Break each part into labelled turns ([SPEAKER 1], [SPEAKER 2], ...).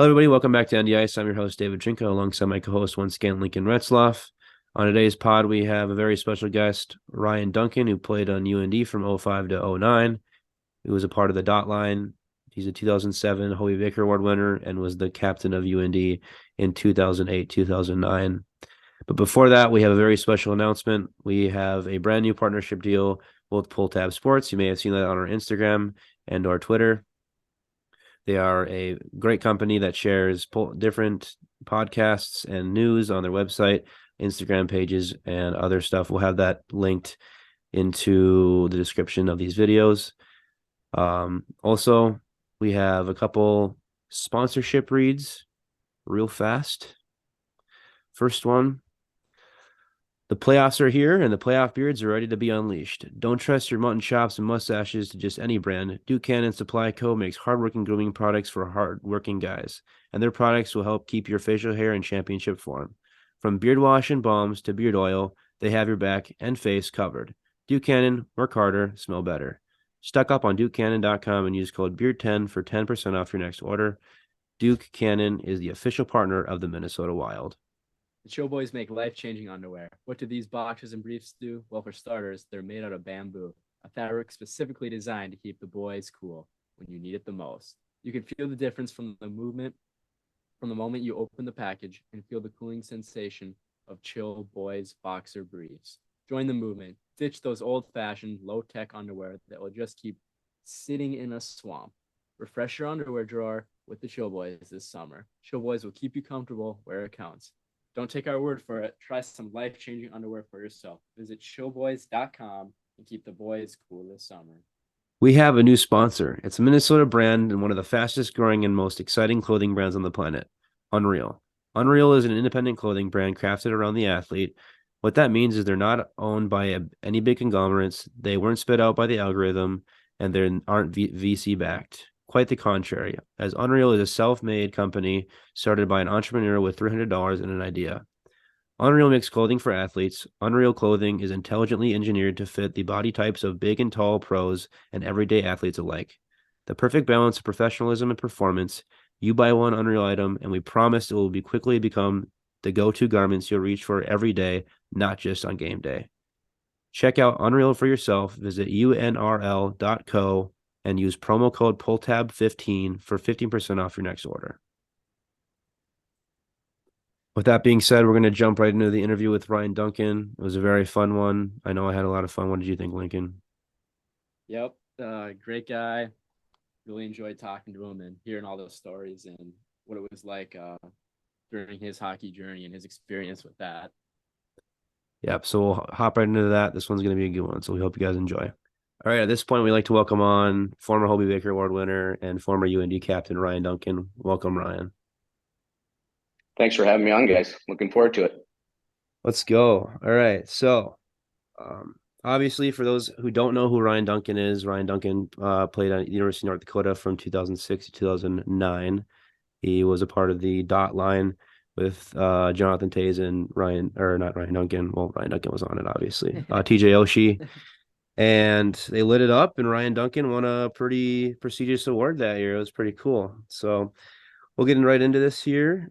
[SPEAKER 1] Hello, everybody. Welcome back to ND Ice. I'm your host, David Trinko, alongside my co-host, once again, Lincoln Retzloff. On today's pod, we have a very special guest, Ryan Duncan, who played on UND from '05 to '09. He was a part of the dot line. He's a 2007 Hobey Baker Award winner and was the captain of UND in 2008, 2009. But before that, we have a very special announcement. We have a brand new partnership deal with Pull Tab Sports. You may have seen that on our Instagram and our Twitter. They are a great company that shares different podcasts and news on their website, Instagram pages, and other stuff. We'll have that linked into the description of these videos. Also, we have a couple sponsorship reads real fast. First one. The playoffs are here, and the playoff beards are ready to be unleashed. Don't trust your mutton chops and mustaches to just any brand. Duke Cannon Supply Co. makes hardworking grooming products for hardworking guys, and their products will help keep your facial hair in championship form. From beard wash and balms to beard oil, they have your back and face covered. Duke Cannon, work harder, smell better. Stock up on DukeCannon.com and use code BEARD10 for 10% off your next order. Duke Cannon is the official partner of the Minnesota Wild.
[SPEAKER 2] The Chill Boys make life-changing underwear. What do these boxers and briefs do? Well, for starters, they're made out of bamboo, a fabric specifically designed to keep the boys cool when you need it the most. You can feel the difference from the moment you open the package and feel the cooling sensation of Chill Boys boxer briefs. Join the movement. Ditch those old-fashioned, low-tech underwear that will just keep sitting in a swamp. Refresh your underwear drawer with the Chill Boys this summer. Chill Boys will keep you comfortable where it counts. Don't take our word for it. Try some life-changing underwear for yourself. Visit chillboys.com and keep the boys cool this summer.
[SPEAKER 1] We have a new sponsor. It's a Minnesota brand and one of the fastest growing and most exciting clothing brands on the planet, Unreal. Unreal is an independent clothing brand crafted around the athlete. What that means is they're not owned by any big conglomerates. They weren't spit out by the algorithm, and they aren't VC backed. Quite the contrary, as Unreal is a self-made company started by an entrepreneur with $300 and an idea. Unreal makes clothing for athletes. Unreal clothing is intelligently engineered to fit the body types of big and tall pros and everyday athletes alike. The perfect balance of professionalism and performance. You buy one Unreal item, and we promise it will quickly become the go-to garments you'll reach for every day, not just on game day. Check out Unreal for yourself. Visit unrl.co and use promo code PULLTAB15 for 15% off your next order. With that being said, we're going to jump right into the interview with Ryan Duncan. It was a very fun one. I know I had a lot of fun. What did you think, Lincoln?
[SPEAKER 2] Yep, great guy. Really enjoyed talking to him and hearing all those stories and what it was like during his hockey journey and his experience with that.
[SPEAKER 1] Yep, so we'll hop right into that. This one's going to be a good one, so we hope you guys enjoy. All right, at this point, we'd like to welcome on former Hobey Baker Award winner and former UND captain Ryan Duncan. Welcome, Ryan.
[SPEAKER 3] Thanks for having me on, guys. Looking forward to it.
[SPEAKER 1] Let's go. All right, so obviously, for those who don't know who Ryan Duncan is, Ryan Duncan played at the University of North Dakota from 2006 to 2009. He was a part of the dot line with Jonathan Toews and not Ryan Duncan. Well, Ryan Duncan was on it, obviously. TJ Oshie. And they lit it up, and Ryan Duncan won a pretty prestigious award that year. It was pretty cool. So we'll get right into this here.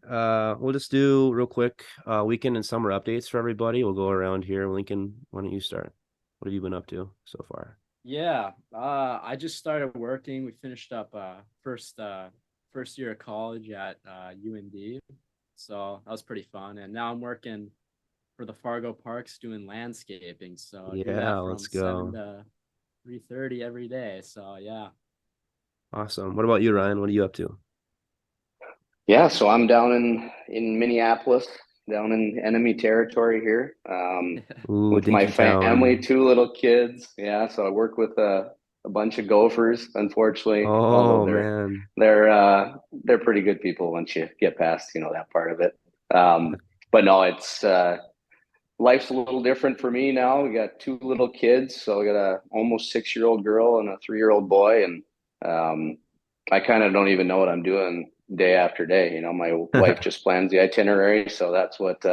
[SPEAKER 1] We'll just do real quick weekend and summer updates for everybody. We'll go around here. Lincoln, why don't you start? What have you been up to so far?
[SPEAKER 2] Yeah, I just started working. We finished up first year of college at UND, so that was pretty fun. And now I'm working for the Fargo Parks doing landscaping. So I do that from
[SPEAKER 1] let's go.
[SPEAKER 2] 7 to 3:30 every day. So yeah.
[SPEAKER 1] Awesome. What about you, Ryan? What are you up to?
[SPEAKER 3] Yeah, so I'm down in Minneapolis, down in enemy territory here,
[SPEAKER 1] Ooh,
[SPEAKER 3] with my
[SPEAKER 1] Dinky Town.
[SPEAKER 3] family, two little kids. Yeah, so I work with a bunch of gophers, unfortunately,
[SPEAKER 1] Oh,
[SPEAKER 3] although
[SPEAKER 1] man.
[SPEAKER 3] they're pretty good people once you get past, that part of it. But no, it's life's a little different for me now. We got two little kids, so we got a almost 6-year-old girl and a 3-year-old boy, and I kind of don't even know what I'm doing day after day. My wife just plans the itinerary, so that's what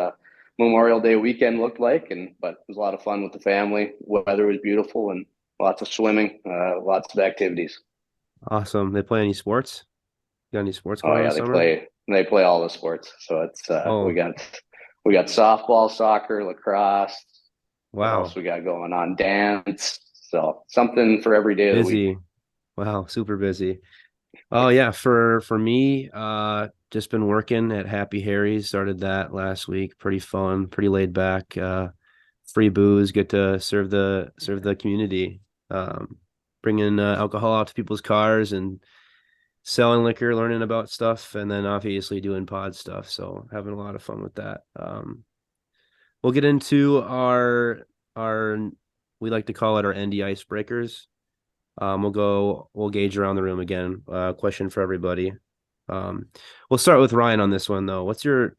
[SPEAKER 3] Memorial Day weekend looked like. But it was a lot of fun with the family. Weather was beautiful and lots of swimming, lots of activities.
[SPEAKER 1] Awesome. They play any sports? got any sports
[SPEAKER 3] Oh
[SPEAKER 1] going on
[SPEAKER 3] yeah,
[SPEAKER 1] this summer?
[SPEAKER 3] they play all the sports. So it's
[SPEAKER 1] Oh,
[SPEAKER 3] we got softball, soccer, lacrosse. What else
[SPEAKER 1] wow.
[SPEAKER 3] we got going on? Dance. So something for every day of the week.
[SPEAKER 1] Busy. Wow, super busy. Oh yeah, for me, just been working at Happy Harry's. Started that last week. Pretty fun, pretty laid back. Free booze, get to serve the community. Bringing alcohol out to people's cars and selling liquor, learning about stuff, and then obviously doing pod stuff. So having a lot of fun with that. We'll get into our we like to call it our ND icebreakers. We'll gauge around the room again. Question for everybody. Um, we'll start with Ryan on this one though. What's your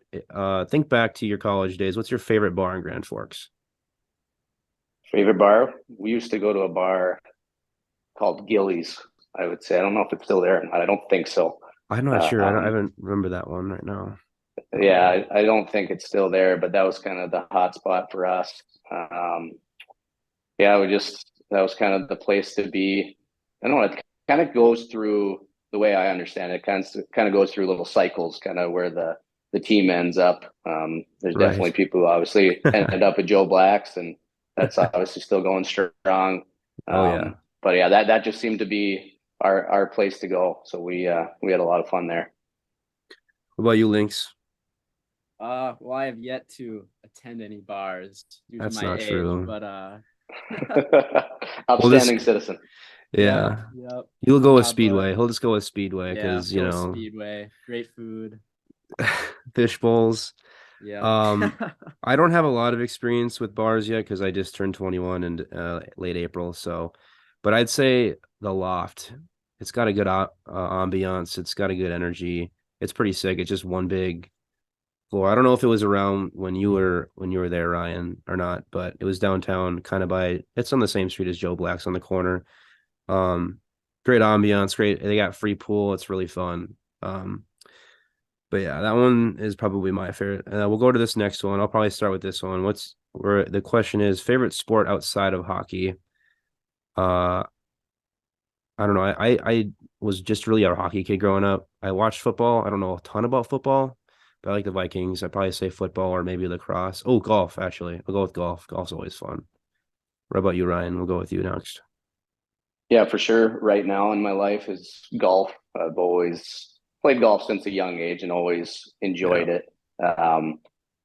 [SPEAKER 1] think back to your college days? What's your favorite bar in Grand Forks?
[SPEAKER 3] Favorite bar? We used to go to a bar called Gillies, I would say. I don't know if it's still there or not. I don't think so.
[SPEAKER 1] I'm not sure. I
[SPEAKER 3] Um,
[SPEAKER 1] haven't remember that one right now.
[SPEAKER 3] yeah, I don't think it's still there, but that was kind of the hot spot for us. Yeah, that was kind of the place to be. I don't know, it kind of goes through the way I understand it, kind of goes through little cycles, kind of where the team ends up. There's definitely
[SPEAKER 1] Right.
[SPEAKER 3] people who obviously ended up at Joe Black's, and that's obviously still going strong.
[SPEAKER 1] Oh yeah.
[SPEAKER 3] But yeah, that just seemed to be our place to go. So we had a lot of fun there.
[SPEAKER 1] What about you, Lynx?
[SPEAKER 2] Well, I have yet to attend any bars due to
[SPEAKER 1] That's
[SPEAKER 2] my
[SPEAKER 1] not
[SPEAKER 2] age,
[SPEAKER 1] true.
[SPEAKER 2] but
[SPEAKER 1] Well, this
[SPEAKER 3] Outstanding citizen.
[SPEAKER 2] yep,
[SPEAKER 1] yeah.
[SPEAKER 2] yep.
[SPEAKER 1] You'll go with
[SPEAKER 2] But
[SPEAKER 1] Speedway. He'll just go with Speedway
[SPEAKER 2] yeah,
[SPEAKER 1] because,
[SPEAKER 2] go with Speedway. Great food.
[SPEAKER 1] fish bowls.
[SPEAKER 2] Yep.
[SPEAKER 1] Um, I don't have a lot of experience with bars yet because I just turned 21 in late April. So, but I'd say the Loft. It's got a good ambiance. It's got a good energy. It's pretty sick. It's just one big floor. I don't know if it was around when you were there, Ryan, or not, but it was downtown, kind of by. It's on the same street as Joe Black's on the corner. Um, Great ambiance. Great. They got free pool. It's really fun. But yeah, that one is probably my favorite. We'll go to this next one. I'll probably start with this one. What's where the question is favorite sport outside of hockey? Uh, I don't know. I was just really a hockey kid growing up. I watched football. I don't know a ton about football, but I like the Vikings. I'd probably say football or maybe lacrosse. Oh, golf, actually. I'll go with golf. Golf's always fun. What about you, Ryan? We'll go with you next.
[SPEAKER 3] Yeah, for sure. Right now in my life is golf. I've always played golf since a young age and always
[SPEAKER 1] Yeah,
[SPEAKER 3] enjoyed it. Um,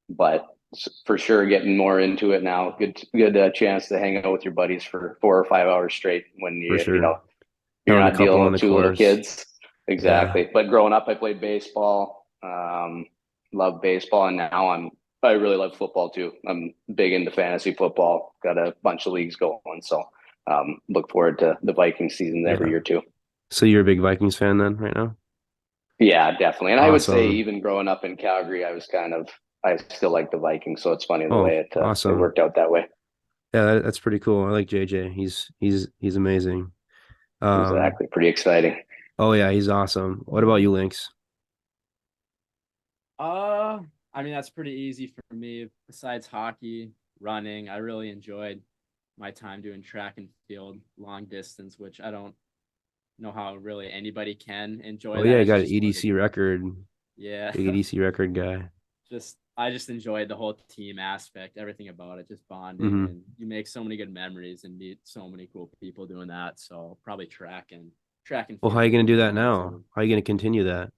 [SPEAKER 3] but for sure, getting more into it now. Good chance to hang out with your buddies for 4 or 5 hours straight when
[SPEAKER 1] for
[SPEAKER 3] you
[SPEAKER 1] sure.
[SPEAKER 3] know you're
[SPEAKER 1] Throwing a
[SPEAKER 3] not
[SPEAKER 1] couple
[SPEAKER 3] dealing
[SPEAKER 1] on
[SPEAKER 3] with
[SPEAKER 1] the
[SPEAKER 3] two little
[SPEAKER 1] course.
[SPEAKER 3] kids.
[SPEAKER 1] Yeah.
[SPEAKER 3] Exactly. But growing up, I played baseball. Love baseball, and now I really love football too. I'm big into fantasy football. Got a bunch of leagues going, so look forward to the Viking season every
[SPEAKER 1] Yeah.
[SPEAKER 3] year too.
[SPEAKER 1] So you're a big Vikings fan then right now?
[SPEAKER 3] Yeah, definitely. And I would say
[SPEAKER 1] Awesome.
[SPEAKER 3] even growing up in Calgary, I still like the Vikings. So it's funny the
[SPEAKER 1] Oh,
[SPEAKER 3] way it
[SPEAKER 1] awesome.
[SPEAKER 3] worked out that way.
[SPEAKER 1] Yeah, that's pretty cool. I like JJ. He's amazing. Um,
[SPEAKER 3] Exactly. Pretty exciting.
[SPEAKER 1] oh yeah, he's awesome. What about you, Lynx?
[SPEAKER 2] uh, I mean that's pretty easy for me. Besides hockey, running, I really enjoyed my time doing track and field, long distance, which I don't know how really anybody can enjoy
[SPEAKER 1] Oh
[SPEAKER 2] that.
[SPEAKER 1] yeah, you
[SPEAKER 2] It's
[SPEAKER 1] got an
[SPEAKER 2] just more of a
[SPEAKER 1] EDC record.
[SPEAKER 2] yeah.
[SPEAKER 1] Big EDC record guy.
[SPEAKER 2] Just I just enjoyed the whole team aspect, everything about it, just bonding,
[SPEAKER 1] Hmm.
[SPEAKER 2] and you make so many good memories and meet so many cool people doing that. So probably track and
[SPEAKER 1] Well, how are you
[SPEAKER 2] field
[SPEAKER 1] gonna
[SPEAKER 2] would
[SPEAKER 1] do
[SPEAKER 2] be
[SPEAKER 1] that
[SPEAKER 2] number
[SPEAKER 1] now?
[SPEAKER 2] two.
[SPEAKER 1] How are you gonna continue that?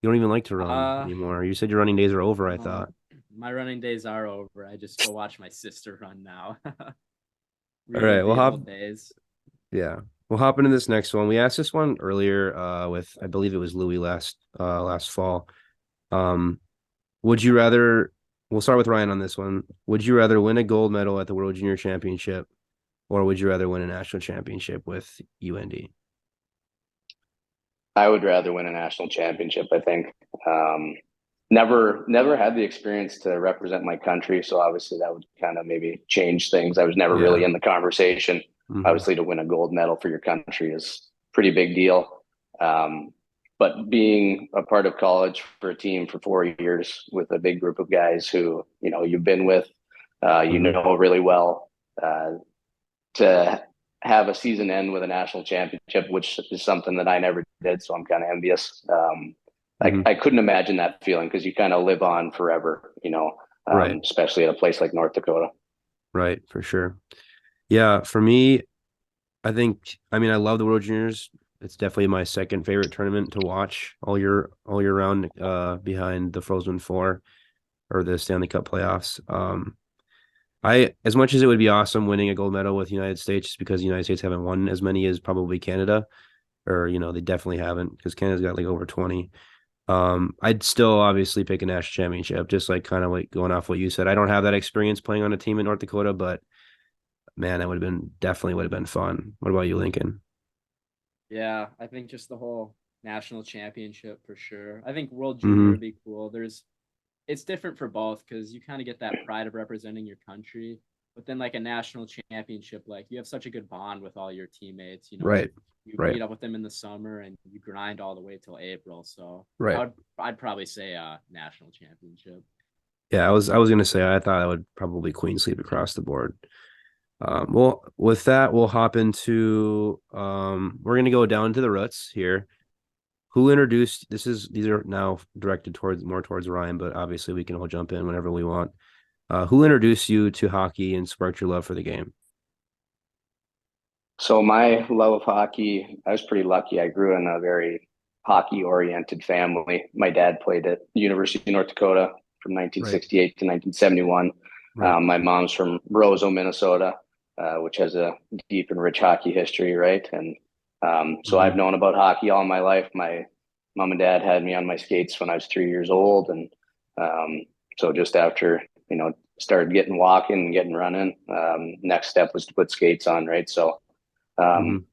[SPEAKER 1] You don't even like to run
[SPEAKER 2] Uh
[SPEAKER 1] anymore. You said your running days are over, I
[SPEAKER 2] no,
[SPEAKER 1] thought.
[SPEAKER 2] my running days are over. I just go watch my sister run now.
[SPEAKER 1] All right,
[SPEAKER 2] Relive
[SPEAKER 1] well
[SPEAKER 2] the
[SPEAKER 1] hop
[SPEAKER 2] old days.
[SPEAKER 1] yeah. We'll hop into this next one. We asked this one earlier with I believe it was Louis last fall. Um would you rather we'll start with Ryan on this one. Would you rather win a gold medal at the World Junior Championship or would you rather win a national championship with UND?
[SPEAKER 3] I would rather win a national championship, I think. Um, never had the experience to represent my country. So obviously that would kind of maybe change things. I was never really
[SPEAKER 1] Yeah.
[SPEAKER 3] in the conversation.
[SPEAKER 1] Hmm.
[SPEAKER 3] Obviously to win a gold medal for your country is a pretty big deal. But being a part of college for a team for 4 years with a big group of guys who, you've been with,
[SPEAKER 1] Hmm.
[SPEAKER 3] really well, to have a season end with a national championship, which is something that I never did. So I'm kind of envious.
[SPEAKER 1] Mhm.
[SPEAKER 3] I couldn't imagine that feeling because you kind of live on forever,
[SPEAKER 1] Right.
[SPEAKER 3] especially at a place like North Dakota.
[SPEAKER 1] Right. For sure. Yeah. For me, I mean, I love the World Juniors. It's definitely my second favorite tournament to watch all year round, behind the Frozen Four or the Stanley Cup playoffs. As much as it would be awesome winning a gold medal with the United States, just because the United States haven't won as many as probably Canada, or, they definitely haven't because Canada's got like over 20. I'd still obviously pick a national championship, just like kind of like going off what you said. I don't have that experience playing on a team in North Dakota, but man, that would have been fun. What about you, Lincoln?
[SPEAKER 2] Yeah, I think just the whole national championship for sure. I think World Junior
[SPEAKER 1] Hmm.
[SPEAKER 2] would be cool. It's different for both because you kind of get that pride of representing your country, but then like a national championship, like you have such a good bond with all your teammates.
[SPEAKER 1] Right.
[SPEAKER 2] You
[SPEAKER 1] Right.
[SPEAKER 2] meet up with them in the summer and you grind all the way till April. So
[SPEAKER 1] Right.
[SPEAKER 2] I'd probably say a national championship.
[SPEAKER 1] Yeah, I was gonna say I thought I would probably queen sleep across the board. Well, with that, we'll hop into we're gonna go down to the roots here. Who introduced these are now directed towards Ryan, but obviously we can all jump in whenever we want. Who introduced you to hockey and sparked your love for the game?
[SPEAKER 3] So my love of hockey, I was pretty lucky. I grew in a very hockey-oriented family. My dad played at the University of North Dakota from
[SPEAKER 1] Right.
[SPEAKER 3] 1968 to 1971.
[SPEAKER 1] Right.
[SPEAKER 3] My mom's from Roseau, Minnesota, which has a deep and rich hockey history, right? And so I've
[SPEAKER 1] Hmm.
[SPEAKER 3] known about hockey all my life. My mom and dad had me on my skates when I was 3 years old, and um, so just after started getting walking and getting running, next step was to put skates on, right? So um,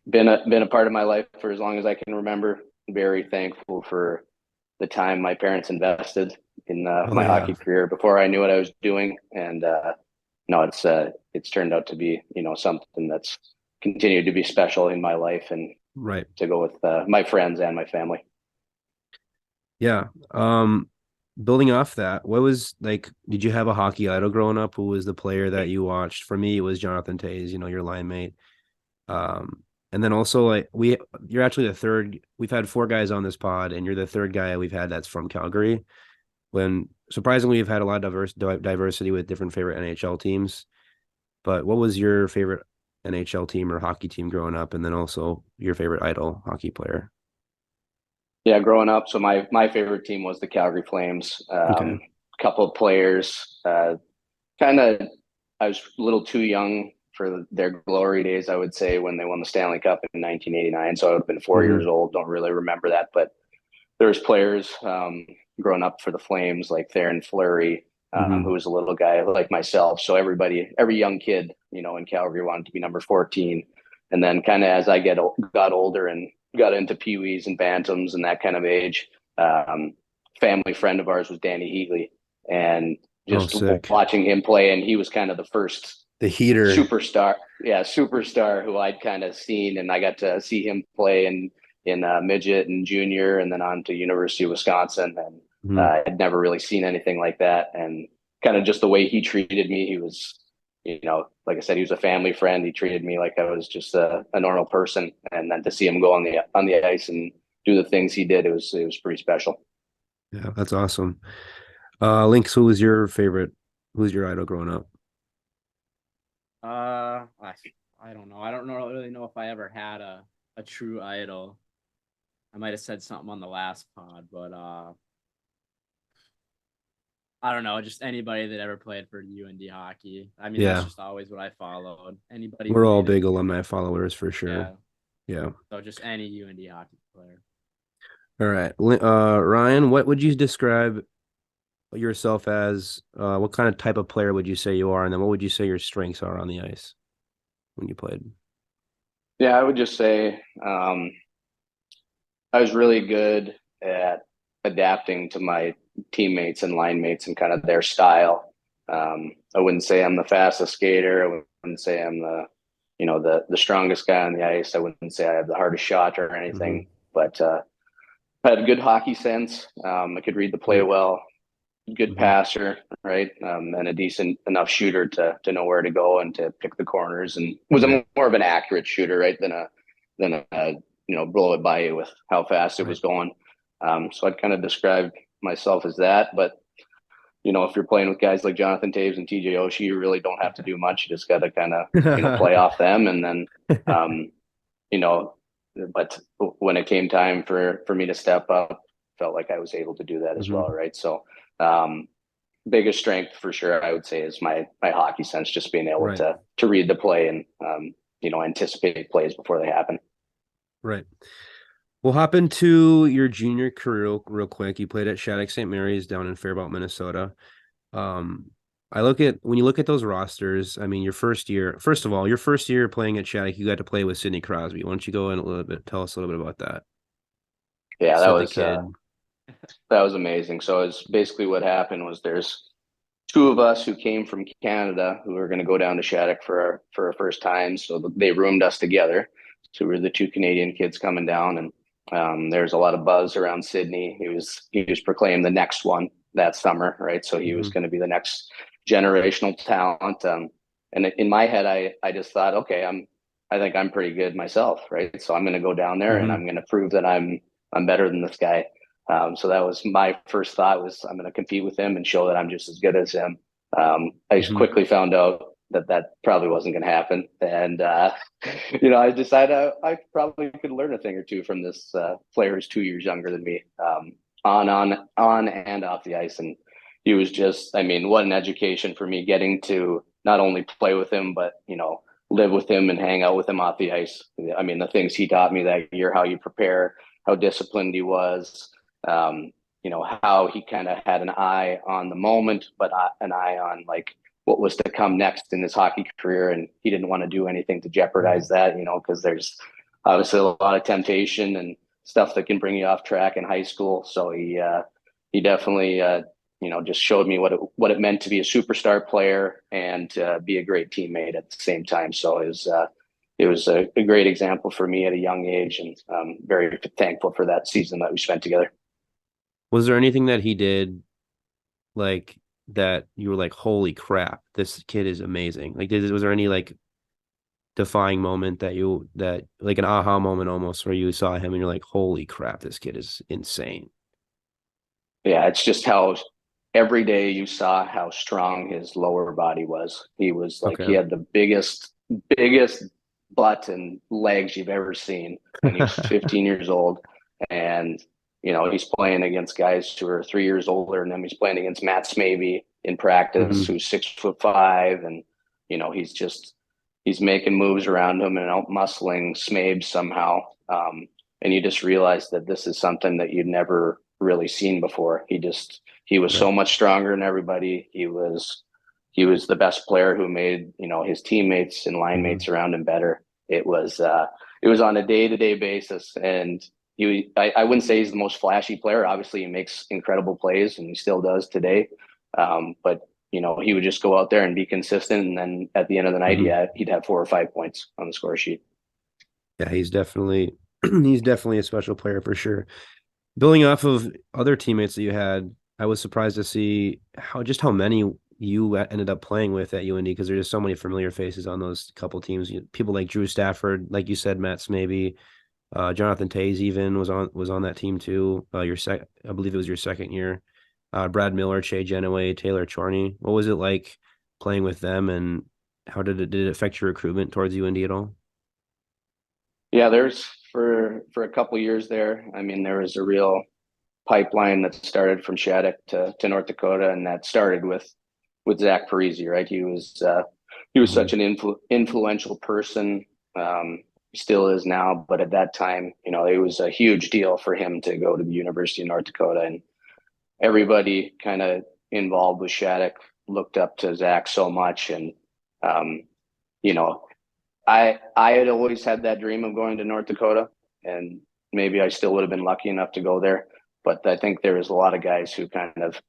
[SPEAKER 1] Hmm.
[SPEAKER 3] been a part of my life for as long as I can remember. Very thankful for the time my parents invested in
[SPEAKER 1] Oh
[SPEAKER 3] my
[SPEAKER 1] yeah.
[SPEAKER 3] hockey career before I knew what I was doing, and no, it's turned out to be something that's continued to be special in my life and
[SPEAKER 1] Right.
[SPEAKER 3] to go with my friends and my family.
[SPEAKER 1] Yeah. Building off that, what was like, did you have a hockey idol growing up? Who was the player that you watched? For me, it was Jonathan Toews, your line mate. Um, and then also like you're actually the third. We've had four guys on this pod, and you're the third guy we've had that's from Calgary. When surprisingly, we've had a lot of diversity with different favorite NHL teams. But what was your favorite NHL team or hockey team growing up? And then also your favorite idol hockey player?
[SPEAKER 3] Yeah, growing up, so my favorite team was the Calgary Flames.
[SPEAKER 1] Okay.
[SPEAKER 3] Couple of players, kind of, I was a little too young for their glory days, I would say, when they won the Stanley Cup in 1989. So I would have been 4 years
[SPEAKER 1] Hmm.
[SPEAKER 3] old. Don't really remember that, but there's players growing up for the Flames like Theron Fleury, who
[SPEAKER 1] Hmm.
[SPEAKER 3] was a little guy like myself. So every young kid, in Calgary wanted to be number 14. And then kind of as I got older and got into peewees and bantams and that kind of age, um, family friend of ours was Danny Heatley, and
[SPEAKER 1] Oh,
[SPEAKER 3] just
[SPEAKER 1] sick.
[SPEAKER 3] watching him play, and he was kind of the first
[SPEAKER 1] The heater.
[SPEAKER 3] superstar who I'd kind of seen, and I got to see him play in midget and junior, and then on to University of Wisconsin, and
[SPEAKER 1] Mhm.
[SPEAKER 3] I'd never really seen anything like that, and kind of just the way he treated me, he was, like I said, he was a family friend. He treated me like I was just a normal person, and then to see him go on the ice and do the things he did, it was pretty special.
[SPEAKER 1] Yeah, that's awesome. Lynx, who was your idol growing up?
[SPEAKER 2] Uh, I, I don't know. I don't really know if I ever had a true idol. I might have said something on the last pod, but I don't know. Just anybody that ever played for UND hockey. I mean, that's
[SPEAKER 1] Yeah,
[SPEAKER 2] just always what I followed. Anybody who
[SPEAKER 1] we're all
[SPEAKER 2] made it
[SPEAKER 1] big
[SPEAKER 2] through.
[SPEAKER 1] alumni followers for sure.
[SPEAKER 2] Yeah.
[SPEAKER 1] Yeah.
[SPEAKER 2] So just any UND hockey player.
[SPEAKER 1] All right. Ryan, what would you describe yourself as? What kind of type of player would you say you are? And then what would you say your strengths are on the ice when you played?
[SPEAKER 3] Yeah, I would just say I was really good at adapting to my teammates and line mates and kind of their style. I wouldn't say I'm the fastest skater. I wouldn't say I'm the strongest guy on the ice. I wouldn't say I have the hardest shot or
[SPEAKER 1] Hmm.
[SPEAKER 3] anything, but I had a good hockey sense. I could read the play
[SPEAKER 1] Right.
[SPEAKER 3] well. good
[SPEAKER 1] Mhm.
[SPEAKER 3] passer, right? And a decent enough shooter to know where to go and to pick the corners, and was
[SPEAKER 1] Right.
[SPEAKER 3] more of an accurate shooter, right, than a blow it by you with how fast it
[SPEAKER 1] Right.
[SPEAKER 3] was going. So I'd kind of describe myself as that. But if you're playing with guys like Jonathan Toews and TJ Oshie, you really don't have to do much. You just got to kind of play off them, and then you know. But when it came time for me to step up, felt like I was able to do that as well,
[SPEAKER 1] Mhm.
[SPEAKER 3] right? So um, biggest strength for sure, I would say, is my hockey sense, just being able
[SPEAKER 1] Right.
[SPEAKER 3] to read the play and anticipate plays before they happen.
[SPEAKER 1] Right. We'll hop into your junior career real quick. You played at Shattuck St. Mary's down in Faribault, Minnesota. Um, when you look at those rosters, I mean, first of all, your first year playing at Shattuck, you got to play with Sidney Crosby. Why don't you go in a little bit, tell us a little bit about that?
[SPEAKER 3] Yeah,
[SPEAKER 1] Said the kid.
[SPEAKER 3] that was amazing. So it's basically what happened was there's two of us who came from Canada who were going to go down to Shattuck for our first time. So they roomed us together. So we were the two Canadian kids coming down, and there's a lot of buzz around Sydney. He was proclaimed the next one that summer, right? So he was
[SPEAKER 1] Mhm.
[SPEAKER 3] going to be the next generational talent. And in my head, I just thought, okay, I think I'm pretty good myself, right? So I'm going to go down there and
[SPEAKER 1] Mhm.
[SPEAKER 3] I'm going to prove that I'm better than this guy. So that was my first thought, was I'm going to compete with him and show that I'm just as good as him. I just
[SPEAKER 1] Mhm.
[SPEAKER 3] quickly found out that probably wasn't going to happen. And, I decided I probably could learn a thing or two from this player who's 2 years younger than me, on and off the ice. And he was just, I mean, what an education for me, getting to not only play with him, but, live with him and hang out with him off the ice. I mean, the things he taught me that year, how you prepare, how disciplined he was, um, how he kind of had an eye on the moment, but an eye on like what was to come next in his hockey career. And he didn't want to do anything to
[SPEAKER 1] Right.
[SPEAKER 3] jeopardize that, because there's obviously a lot of temptation and stuff that can bring you off track in high school. So he definitely, just showed me what it meant to be a superstar player and be a great teammate at the same time. So it was a great example for me at a young age, and very thankful for that season that we spent together.
[SPEAKER 1] Was there anything that he did like that you were like, holy crap, this kid is amazing? Like, was there any like defying moment that like an aha moment almost where you saw him and you're like, holy crap, this kid is insane?
[SPEAKER 3] Yeah, it's just how every day you saw how strong his lower body was. He was like, he
[SPEAKER 1] Okay.
[SPEAKER 3] had the biggest butt and legs you've ever seen, and he was 15 years old. And he's playing against guys who are 3 years older than him. He's playing against Matt Smavey in practice,
[SPEAKER 1] Mhm.
[SPEAKER 3] who's 6'5", and he's making moves around him and out muscling Smabe somehow. And you just realize that this is something that you'd never really seen before. He was
[SPEAKER 1] Right.
[SPEAKER 3] so much stronger than everybody. He was the best player who made his teammates and line
[SPEAKER 1] Mhm.
[SPEAKER 3] mates around him better. It was on a day to day basis, and I wouldn't say he's the most flashy player. Obviously, he makes incredible plays, and he still does today. But he would just go out there and be consistent, and then at the end of the night,
[SPEAKER 1] Mhm.
[SPEAKER 3] he'd have 4 or 5 points on the score sheet.
[SPEAKER 1] Yeah, he's definitely he's definitely a special player for sure. Building off of other teammates that you had, I was surprised to see how many you ended up playing with at UND, because there's just so many familiar faces on those couple teams. People like Drew Stafford, like you said, Matt Smaby, Jonathan Toews even was on that team too. I believe it was your second year. Brad Miller, Shea Genoway, Taylor Chorney. What was it like playing with them, and how did it affect your recruitment towards UND at all?
[SPEAKER 3] Yeah, there's for a couple of years there. I mean, there was a real pipeline that started from Shattuck to North Dakota, and that started with Zach Parisi, right? He was
[SPEAKER 1] Mhm.
[SPEAKER 3] such an influential person. He still is now, but at that time, it was a huge deal for him to go to the University of North Dakota, and everybody kind of involved with Shattuck looked up to Zach so much, and um, you know, I had always had that dream of going to North Dakota, and maybe I still would have been lucky enough to go there. But I think there was a lot of guys who kind of,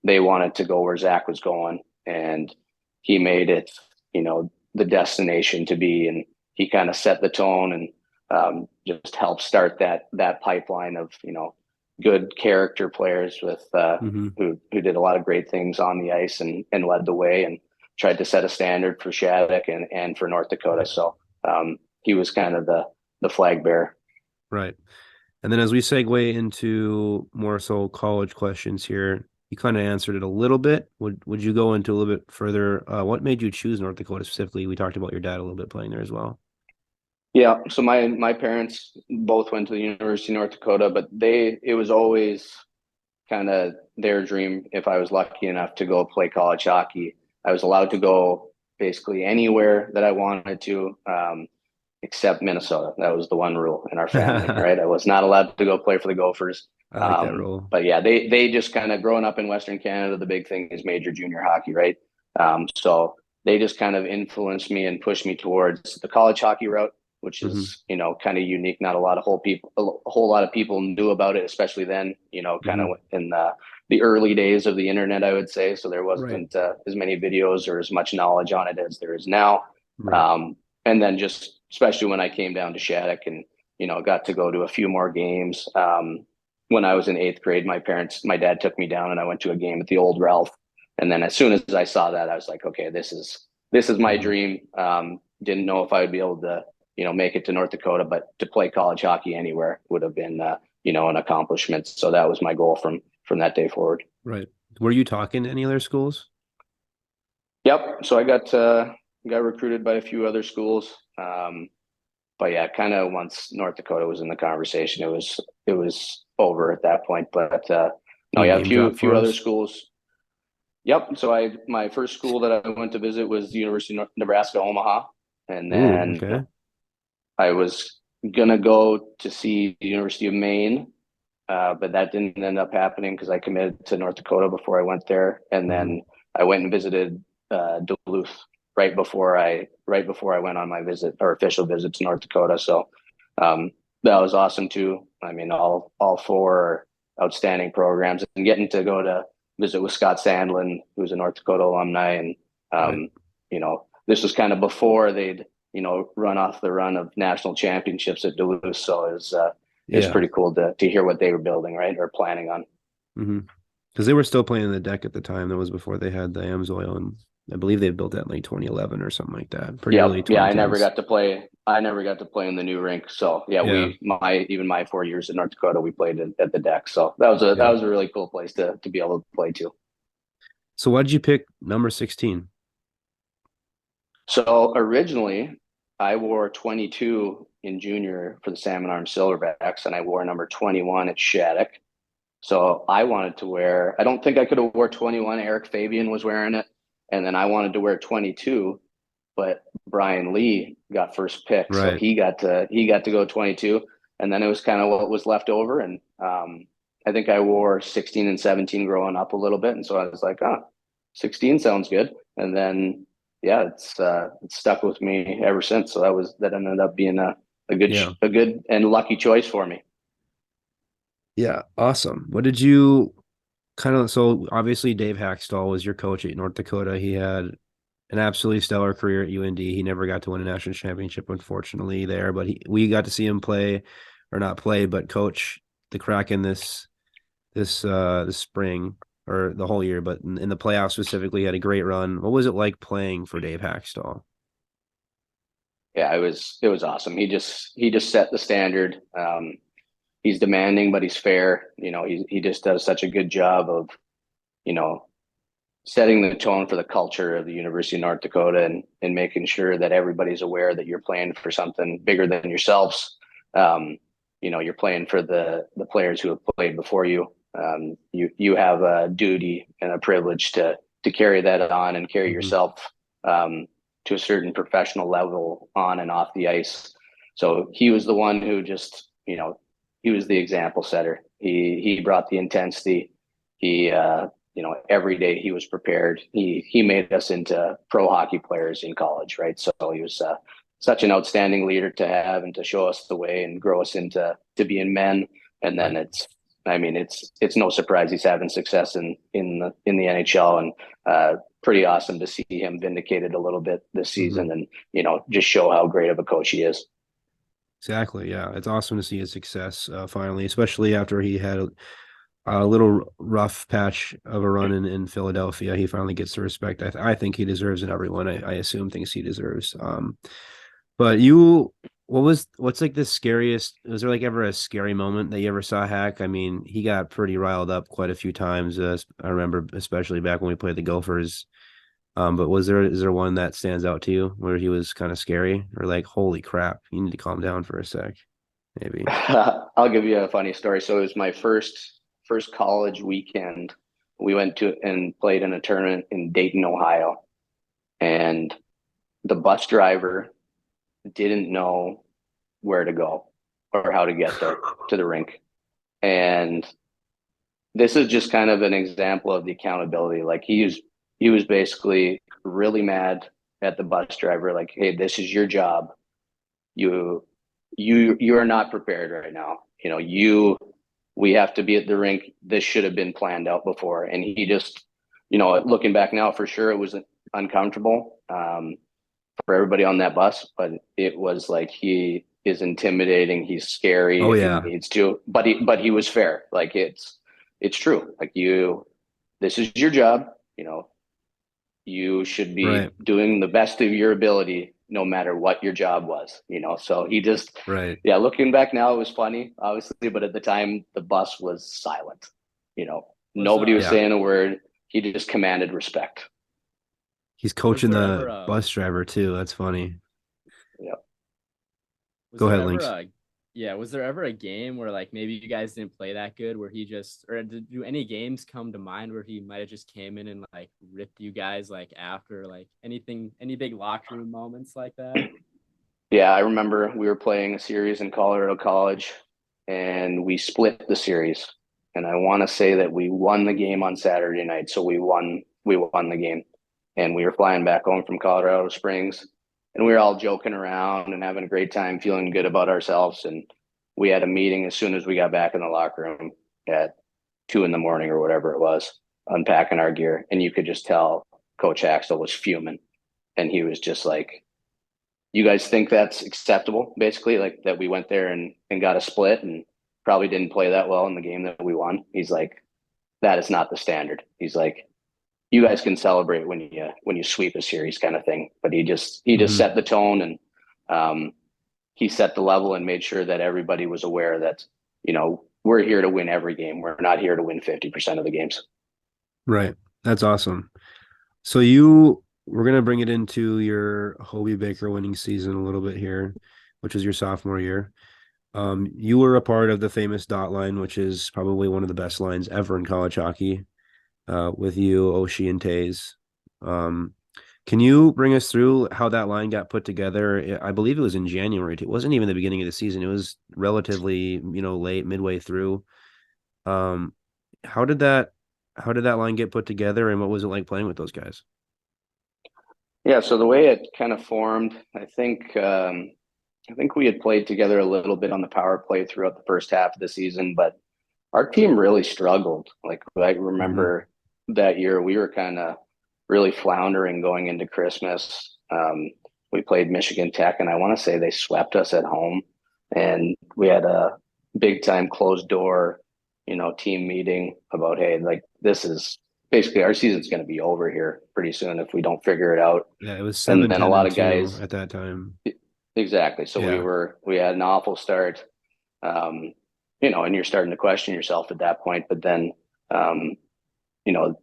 [SPEAKER 3] they wanted to go where Zach was going, and he made it, the destination to be, and he kind of set the tone and just helped start that pipeline of, good character players with
[SPEAKER 1] Mm-hmm.
[SPEAKER 3] who did a lot of great things on the ice and led the way and tried to set a standard for Shattuck and for North Dakota.
[SPEAKER 1] Right.
[SPEAKER 3] So he was kind of the flag bearer.
[SPEAKER 1] Right. And then as we segue into more so college questions here, you kind of answered it a little bit. Would you go into a little bit further? What made you choose North Dakota specifically? We talked about your dad a little bit playing there as well.
[SPEAKER 3] Yeah, so my parents both went to the University of North Dakota, but it was always kind of their dream. If I was lucky enough to go play college hockey, I was allowed to go basically anywhere that I wanted to, except Minnesota. That was the one rule in our family,
[SPEAKER 1] I
[SPEAKER 3] right? I was not allowed to go play for the Gophers.
[SPEAKER 1] like that role.
[SPEAKER 3] But yeah, they just kind of growing up in Western Canada, the big thing is major junior hockey, right? So they just kind of influenced me and pushed me towards the college hockey route, which
[SPEAKER 1] Mm-hmm.
[SPEAKER 3] is, kind of unique. Not a lot of a whole lot of people knew about it, especially then, kind of
[SPEAKER 1] Mm-hmm.
[SPEAKER 3] in the early days of the internet, I would say. So there
[SPEAKER 1] Right.
[SPEAKER 3] wasn't as many videos or as much knowledge on it as there is now.
[SPEAKER 1] Right.
[SPEAKER 3] And then just especially when I came down to Shattuck and, got to go to a few more games. When I was in eighth grade, my dad took me down and I went to a game at the old Ralph. And then as soon as I saw that, I was like, okay, this is my
[SPEAKER 1] Mm-hmm.
[SPEAKER 3] dream. Didn't know if I would be able to, make it to North Dakota, but to play college hockey anywhere would have been, an accomplishment. So that was my goal from that day forward.
[SPEAKER 1] Right. Were you talking to any other schools?
[SPEAKER 3] Yep. So I got recruited by a few other schools. But yeah, kind of once North Dakota was in the conversation, it was over at that point. But no,
[SPEAKER 1] Can you
[SPEAKER 3] yeah, a
[SPEAKER 1] name
[SPEAKER 3] few
[SPEAKER 1] drop for
[SPEAKER 3] other
[SPEAKER 1] us?
[SPEAKER 3] schools. Yep. So my first school that I went to visit was the University of Nebraska Omaha, and
[SPEAKER 1] Ooh,
[SPEAKER 3] then
[SPEAKER 1] okay.
[SPEAKER 3] I was gonna go to see the University of Maine, but that didn't end up happening because I committed to North Dakota before I went there, and
[SPEAKER 1] Mm-hmm.
[SPEAKER 3] then I went and visited Duluth right before I went on my visit or official visit to North Dakota. So that was awesome too. I mean, all four outstanding programs, and getting to go to visit with Scott Sandlin, who's a North Dakota alumni, and
[SPEAKER 1] Right.
[SPEAKER 3] this was kind of before they'd run off the run of national championships at Duluth. So it's
[SPEAKER 1] Yeah.
[SPEAKER 3] pretty cool to hear what they were building, right, or planning on.
[SPEAKER 1] Mm-hmm. Because they were still playing in the deck at the time. That was before they had the Amsoil, and I believe they built that in like 2011 or something like that. Pretty early
[SPEAKER 3] Yeah, I never
[SPEAKER 1] 2010s.
[SPEAKER 3] got to play. I never got to play in the new rink. So yeah,
[SPEAKER 1] Yeah.
[SPEAKER 3] even my 4 years in North Dakota, we played at the deck. So that was
[SPEAKER 1] Yeah.
[SPEAKER 3] a really cool place to be able to play to.
[SPEAKER 1] So why did you pick number 16?
[SPEAKER 3] So originally, I wore 22 in junior for the Salmon Arm Silverbacks, and I wore number 21 at Shattuck. So I wanted to wear. I don't think I could have wore 21. Eric Fabian was wearing it, and then I wanted to wear 22, but Brian Lee got first pick, so
[SPEAKER 1] Right.
[SPEAKER 3] he got to go 22, and then it was kind of what was left over, and I think I wore 16 and 17 growing up a little bit, and so I was like, 16 sounds good, and then yeah, it's stuck with me ever since. So that ended up being
[SPEAKER 1] Yeah.
[SPEAKER 3] a good and lucky choice for me.
[SPEAKER 1] Yeah. Awesome. What did you so obviously Dave Hackstall was your coach at North Dakota. He had an absolutely stellar career at UND. He never got to win a national championship, unfortunately, there, but we got to see him play or not play, but coach the Kraken this spring or the whole year, but in the playoffs specifically, he had a great run. What was it like playing for Dave Hackstall?
[SPEAKER 3] Yeah, it was awesome. He just set the standard. He's demanding, but he's fair. He just does such a good job of you know setting the tone for the culture of the University of North Dakota and making sure that everybody's aware that you're playing for something bigger than yourselves. You're playing for the players who have played before you. You have a duty and a privilege to carry that on and carry
[SPEAKER 1] Mm-hmm.
[SPEAKER 3] yourself to a certain professional level on and off the ice. So he was the one who just, he was the example setter. He brought the intensity. He every day he was prepared. He made us into pro hockey players in college, right? So he was such an outstanding leader to have and to show us the way and grow us into being men. And then
[SPEAKER 1] Right.
[SPEAKER 3] it's no surprise he's having success in the NHL, and pretty awesome to see him vindicated a little bit this
[SPEAKER 1] Mm-hmm.
[SPEAKER 3] season, and just show how great of a coach he is.
[SPEAKER 1] Exactly. Yeah. It's awesome to see his success finally, especially after he had a little rough patch of a run in Philadelphia. He finally gets the respect I think he deserves, and everyone I assume thinks he deserves. But what's like the scariest? Was there like ever a scary moment that you ever saw Hack? I mean, he got pretty riled up quite a few times. I remember, especially back when we played the Gophers. But is there one that stands out to you where he was kind of scary, or like, holy crap, you need to calm down for a sec, maybe?
[SPEAKER 3] I'll give you a funny story. So it was my first college weekend. We went to and played in a tournament in Dayton, Ohio, and the bus driver didn't know where to go or how to get there to the rink. And this is just kind of an example of the accountability. Like he was basically really mad at the bus driver, like, hey, this is your job. You you are not prepared right now. You know, we have to be at the rink. This should have been planned out before. And he just, you know, looking back now, for sure it was uncomfortable for everybody on that bus, but it was like he is intimidating, he's scary,
[SPEAKER 1] Oh
[SPEAKER 3] he
[SPEAKER 1] yeah,
[SPEAKER 3] needs to, but he was fair. Like it's true. Like this is your job, you know, you should be
[SPEAKER 1] right,
[SPEAKER 3] doing the best of your ability no matter what your job was, you know. So he just,
[SPEAKER 1] right.
[SPEAKER 3] yeah, looking back now it was funny obviously, but at the time the bus was silent, you know,
[SPEAKER 2] Was
[SPEAKER 3] nobody was
[SPEAKER 1] Yeah,
[SPEAKER 3] saying a word. He just commanded respect.
[SPEAKER 1] he's
[SPEAKER 2] was
[SPEAKER 1] coaching
[SPEAKER 2] there
[SPEAKER 1] the
[SPEAKER 2] ever
[SPEAKER 1] bus driver too. That's funny.
[SPEAKER 3] Yeah.
[SPEAKER 2] was
[SPEAKER 1] Go
[SPEAKER 2] there
[SPEAKER 1] ahead,
[SPEAKER 2] ever
[SPEAKER 1] Lynx.
[SPEAKER 2] a yeah, was there ever a game where like maybe you guys didn't play that good where he just or do any games come to mind where he might have just came in and like ripped you guys like after like any big locker room moments like that?
[SPEAKER 3] Yeah, I remember we were playing a series in Colorado College and we split the series. And I want to say that we won the game on Saturday night. So we won the game. And we were flying back home from Colorado Springs and we were all joking around and having a great time, feeling good about ourselves. And we had a meeting as soon as we got back in the locker room at 2 in the morning or whatever it was, unpacking our gear. And you could just tell Coach Axel was fuming. And he was just like, you guys think that's acceptable, basically, like that we went there and got a split and probably didn't play that well in the game that we won. He's like, that is not the standard. He's like, you guys can celebrate when you sweep a series kind of thing. But he just
[SPEAKER 1] Hmm.
[SPEAKER 3] set the tone and he set the level and made sure that everybody was aware that, you know, we're here to win every game. We're not here to win 50% of the games.
[SPEAKER 1] Right. That's awesome. So we're gonna bring it into your Hobey Baker winning season a little bit here, which was your sophomore year. You were a part of the famous dot line, which is probably one of the best lines ever in college hockey, with you, Oshie, and Toews. Um, can you bring us through how that line got put together? I believe it was in January. It wasn't even the beginning of the season. It was relatively, late, midway through. Um, how did that how did that line get put together, and what was it like playing with those guys?
[SPEAKER 3] Yeah, so the way it kind of formed, I think we had played together a little bit on the power play throughout the first half of the season, but our team really struggled. Like I
[SPEAKER 1] Hmm.
[SPEAKER 3] remember that year we were kind of really floundering going into Christmas. We played Michigan Tech, and I want to say they swept us at home, and we had a big time closed door, you know, team meeting about, hey, like this is basically our season's going to be over here pretty soon if we don't figure it out.
[SPEAKER 1] Yeah, it was
[SPEAKER 3] And
[SPEAKER 1] seven
[SPEAKER 3] then a
[SPEAKER 1] ten
[SPEAKER 3] lot
[SPEAKER 1] and
[SPEAKER 3] of
[SPEAKER 1] 2
[SPEAKER 3] guys,
[SPEAKER 1] at that time.
[SPEAKER 3] exactly. So
[SPEAKER 1] Yeah.
[SPEAKER 3] we had an awful start, um, you know, and you're starting to question yourself at that point. But then, um, you know,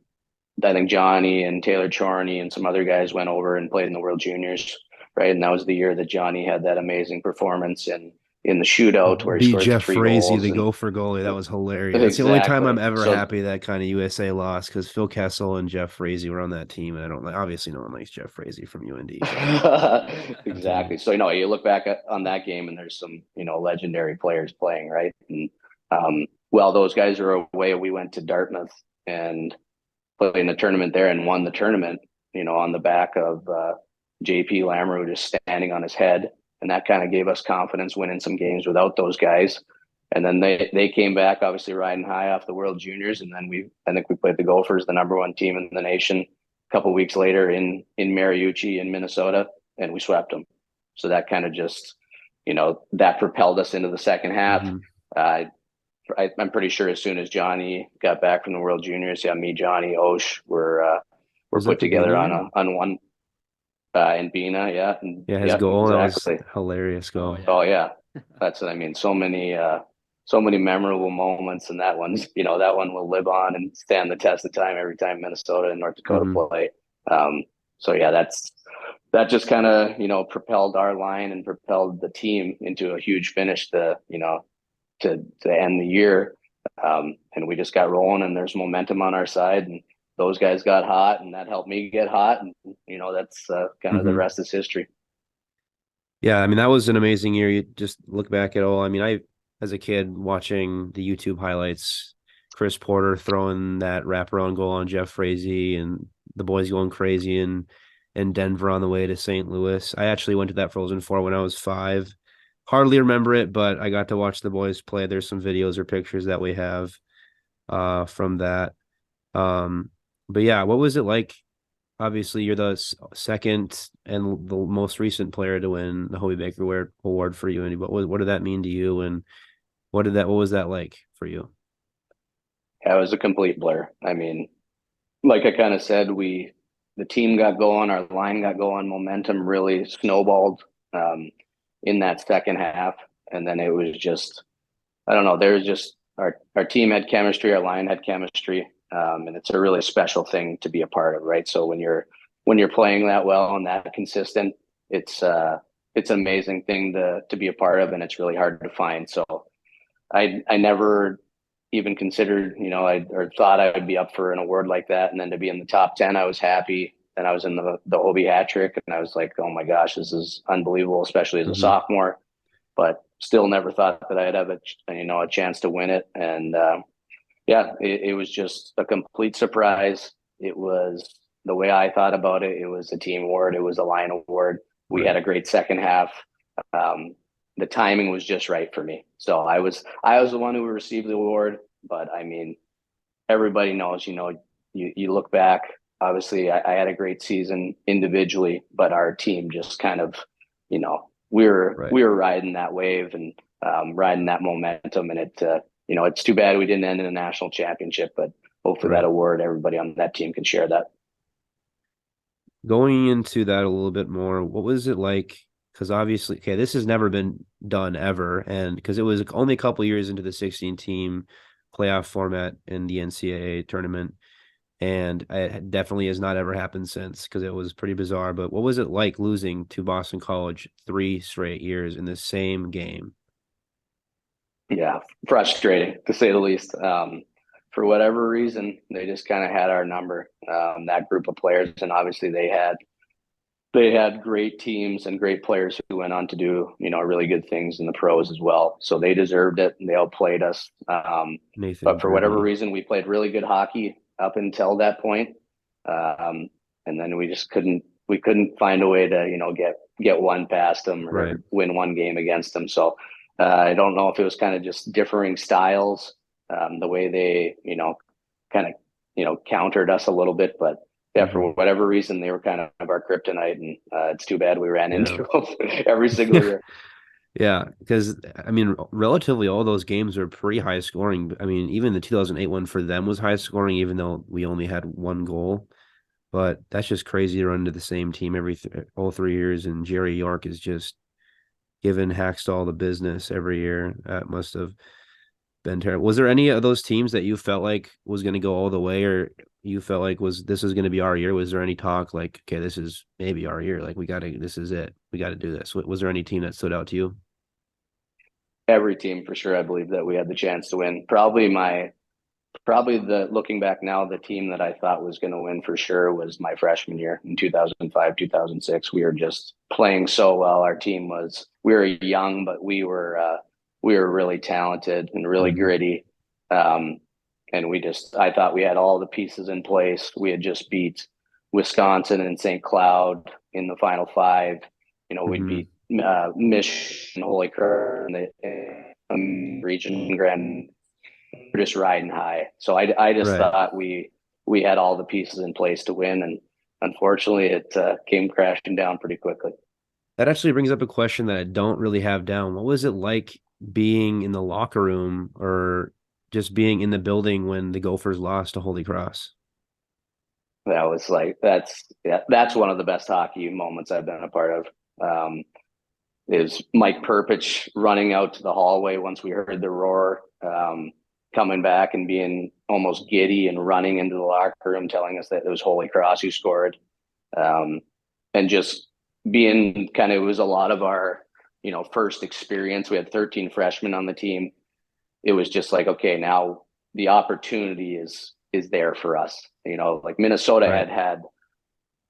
[SPEAKER 3] I think Johnny and Taylor Chorney and some other guys went over and played in the World Juniors, right? And that was the year that Johnny had that amazing performance in the shootout where he
[SPEAKER 1] Beat
[SPEAKER 3] scored the
[SPEAKER 1] Jeff
[SPEAKER 3] three
[SPEAKER 1] Frazee,
[SPEAKER 3] goals
[SPEAKER 1] the
[SPEAKER 3] and
[SPEAKER 1] gopher goalie. That was hilarious. That's the only time I'm
[SPEAKER 3] exactly.
[SPEAKER 1] ever
[SPEAKER 3] So
[SPEAKER 1] happy that kind of USA lost, because Phil Kessel and Jeff Frazee were on that team, and I don't like. Obviously, no one likes Jeff Frazee from UND, but continue.
[SPEAKER 3] exactly. So, you know, you look back on that game and there's some, you know, legendary players playing, right? And well, those guys are away. We went to Dartmouth and played in a tournament there and won the tournament, you know, on the back of JP Lamoureux just standing on his head. And that kind of gave us confidence winning some games without those guys. And then they came back, obviously riding high off the World Juniors. And then I think we played the Gophers, the number one team in the nation, a couple of weeks later in Mariucci in Minnesota, and we swept them. So that kind of just that propelled us into the second half.
[SPEAKER 1] Mhm.
[SPEAKER 3] I'm pretty sure as soon as Johnny got back from the World Juniors, me, Johnny, Osh were
[SPEAKER 1] Was that
[SPEAKER 3] put
[SPEAKER 1] the
[SPEAKER 3] together
[SPEAKER 1] Bina year?
[SPEAKER 3] on one in Bina,
[SPEAKER 1] Yeah, his goal, that was
[SPEAKER 3] exactly.
[SPEAKER 1] hilarious goal.
[SPEAKER 3] Oh yeah, that's what I mean. So many memorable moments, and that one will live on and stand the test of time every time Minnesota and North Dakota
[SPEAKER 1] Mhm.
[SPEAKER 3] play. So yeah, that just kind of propelled our line and propelled the team into a huge finish to end the year. And we just got rolling, and there's momentum on our side, and those guys got hot, and that helped me get hot, and that's kind of the
[SPEAKER 1] Mhm.
[SPEAKER 3] rest is history.
[SPEAKER 1] Yeah, I mean, that was an amazing year. You just look back at all. I mean, as a kid, watching the YouTube highlights, Chris Porter throwing that wraparound goal on Jeff Frazee and the boys going crazy in Denver on the way to St. Louis. I actually went to that Frozen Four when I was 5. Hardly remember it, but I got to watch the boys play. There's some videos or pictures that we have from that. Um, but yeah, what was it like? Obviously, you're the second and the most recent player to win the Hobey Baker Award for UND. What did that mean to you, and what was that like for you?
[SPEAKER 3] Yeah, it was a complete blur. I mean, like I kind of said, the team got going, our line got going, momentum really snowballed in that second half, and then it was just I don't know. There was just our team had chemistry, our line had chemistry, and it's a really special thing to be a part of, right? So when you're playing that well and that consistent, it's an amazing thing to be a part of, and it's really hard to find. So I never even considered, or thought I would be up for an award like that, and then to be in the top 10, I was happy. And I was in the Hobie hat trick, and I was like, oh my gosh, this is unbelievable, especially as a
[SPEAKER 1] Hmm.
[SPEAKER 3] sophomore. But still, never thought that I'd have a chance to win it. And yeah, it was just a complete surprise. It was the way I thought about it. It was a team award. It was a line award. We
[SPEAKER 1] Right.
[SPEAKER 3] had a great second half. Um, the timing was just right for me. So I was the one who received the award. But I mean, everybody knows. You look back. Obviously, I had a great season individually, but our team just kind of, we were
[SPEAKER 1] Right.
[SPEAKER 3] we were riding that wave and riding that momentum, and it's too bad we didn't end in a national championship, but hopefully that
[SPEAKER 1] Right.
[SPEAKER 3] award, everybody on that team can share that.
[SPEAKER 1] Going into that a little bit more, what was it like? Because obviously, okay, this has never been done ever, and because it was only a couple years into the 16 team playoff format in the NCAA tournament, and it definitely has not ever happened since because it was pretty bizarre. But what was it like losing to Boston College 3 straight years in the same game?
[SPEAKER 3] Yeah, frustrating to say the least. For whatever reason, they just kind of had our number. That group of players, and obviously they had great teams and great players who went on to do really good things in the pros as well. So they deserved it, and they outplayed us.
[SPEAKER 1] Nathan
[SPEAKER 3] But for whatever
[SPEAKER 1] Gerby.
[SPEAKER 3] reason, we played really good hockey up until that point. And then we just couldn't find a way to get one past them
[SPEAKER 1] Right.
[SPEAKER 3] or win one game against them. So I don't know if it was kind of just differing styles, the way they kind of countered us a little bit, but yeah, for
[SPEAKER 1] Mhm.
[SPEAKER 3] whatever reason, they were kind of our kryptonite, and it's too bad we ran
[SPEAKER 1] Yeah.
[SPEAKER 3] into them every single year.
[SPEAKER 1] Yeah, because I mean, relatively all those games are pretty high scoring. I mean, even the 2008 one for them was high scoring, even though we only had one goal. But that's just crazy to run into the same team all 3 years, and Jerry York is just giving Hackstall the business every year. That must have been terrible. Was there any of those teams that you felt like was going to go all the way, or you felt like this is going to be our year? Was there any talk like, okay, this is maybe our year, like this is it, we got to do this? Was there any team that stood out to you?
[SPEAKER 3] Every team for sure, I believe that we had the chance to win. Probably the looking back now, the team that I thought was going to win for sure was my freshman year in 2005, 2006. We were just playing so well. We were young, but we were really talented and really
[SPEAKER 1] Hmm.
[SPEAKER 3] gritty. Um, and I thought we had all the pieces in place. We had just beat Wisconsin and St. Cloud in the Final Five. We'd
[SPEAKER 1] Hmm.
[SPEAKER 3] beat Michigan, Holy Cross, in the region grand. We're just riding high. So I just
[SPEAKER 1] Right.
[SPEAKER 3] thought we had all the pieces in place to win, and unfortunately, it came crashing down pretty quickly.
[SPEAKER 1] That actually brings up a question that I don't really have down. What was it like being in the locker room or just being in the building when the Gophers lost to Holy Cross?
[SPEAKER 3] That was like that's one of the best hockey moments I've been a part of. Is Mike Perpich running out to the hallway once we heard the roar, coming back and being almost giddy and running into the locker room, telling us that it was Holy Cross who scored, um, and just being kind of, it was a lot of our first experience. We had 13 freshmen on the team. It was just like, okay, now the opportunity is there for us. Like Minnesota
[SPEAKER 1] Right.
[SPEAKER 3] had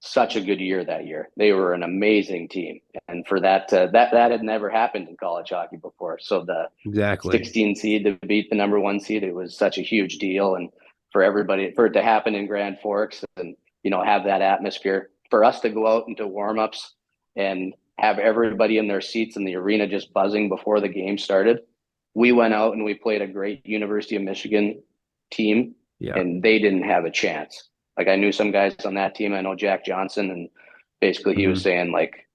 [SPEAKER 3] such a good year that year. They were an amazing team, and for that had never happened in college hockey before. So the
[SPEAKER 1] Exactly.
[SPEAKER 3] 16 seed to beat the number 1 seed, it was such a huge deal, and for everybody, for it to happen in Grand Forks and have that atmosphere, for us to go out into warmups and have everybody in their seats in the arena just buzzing before the game started. We went out and we played a great University of Michigan team,
[SPEAKER 1] Yeah.
[SPEAKER 3] and they didn't have a chance. Like, I knew some guys on that team. I know Jack Johnson, and basically he was
[SPEAKER 1] Mhm.
[SPEAKER 3] saying, like,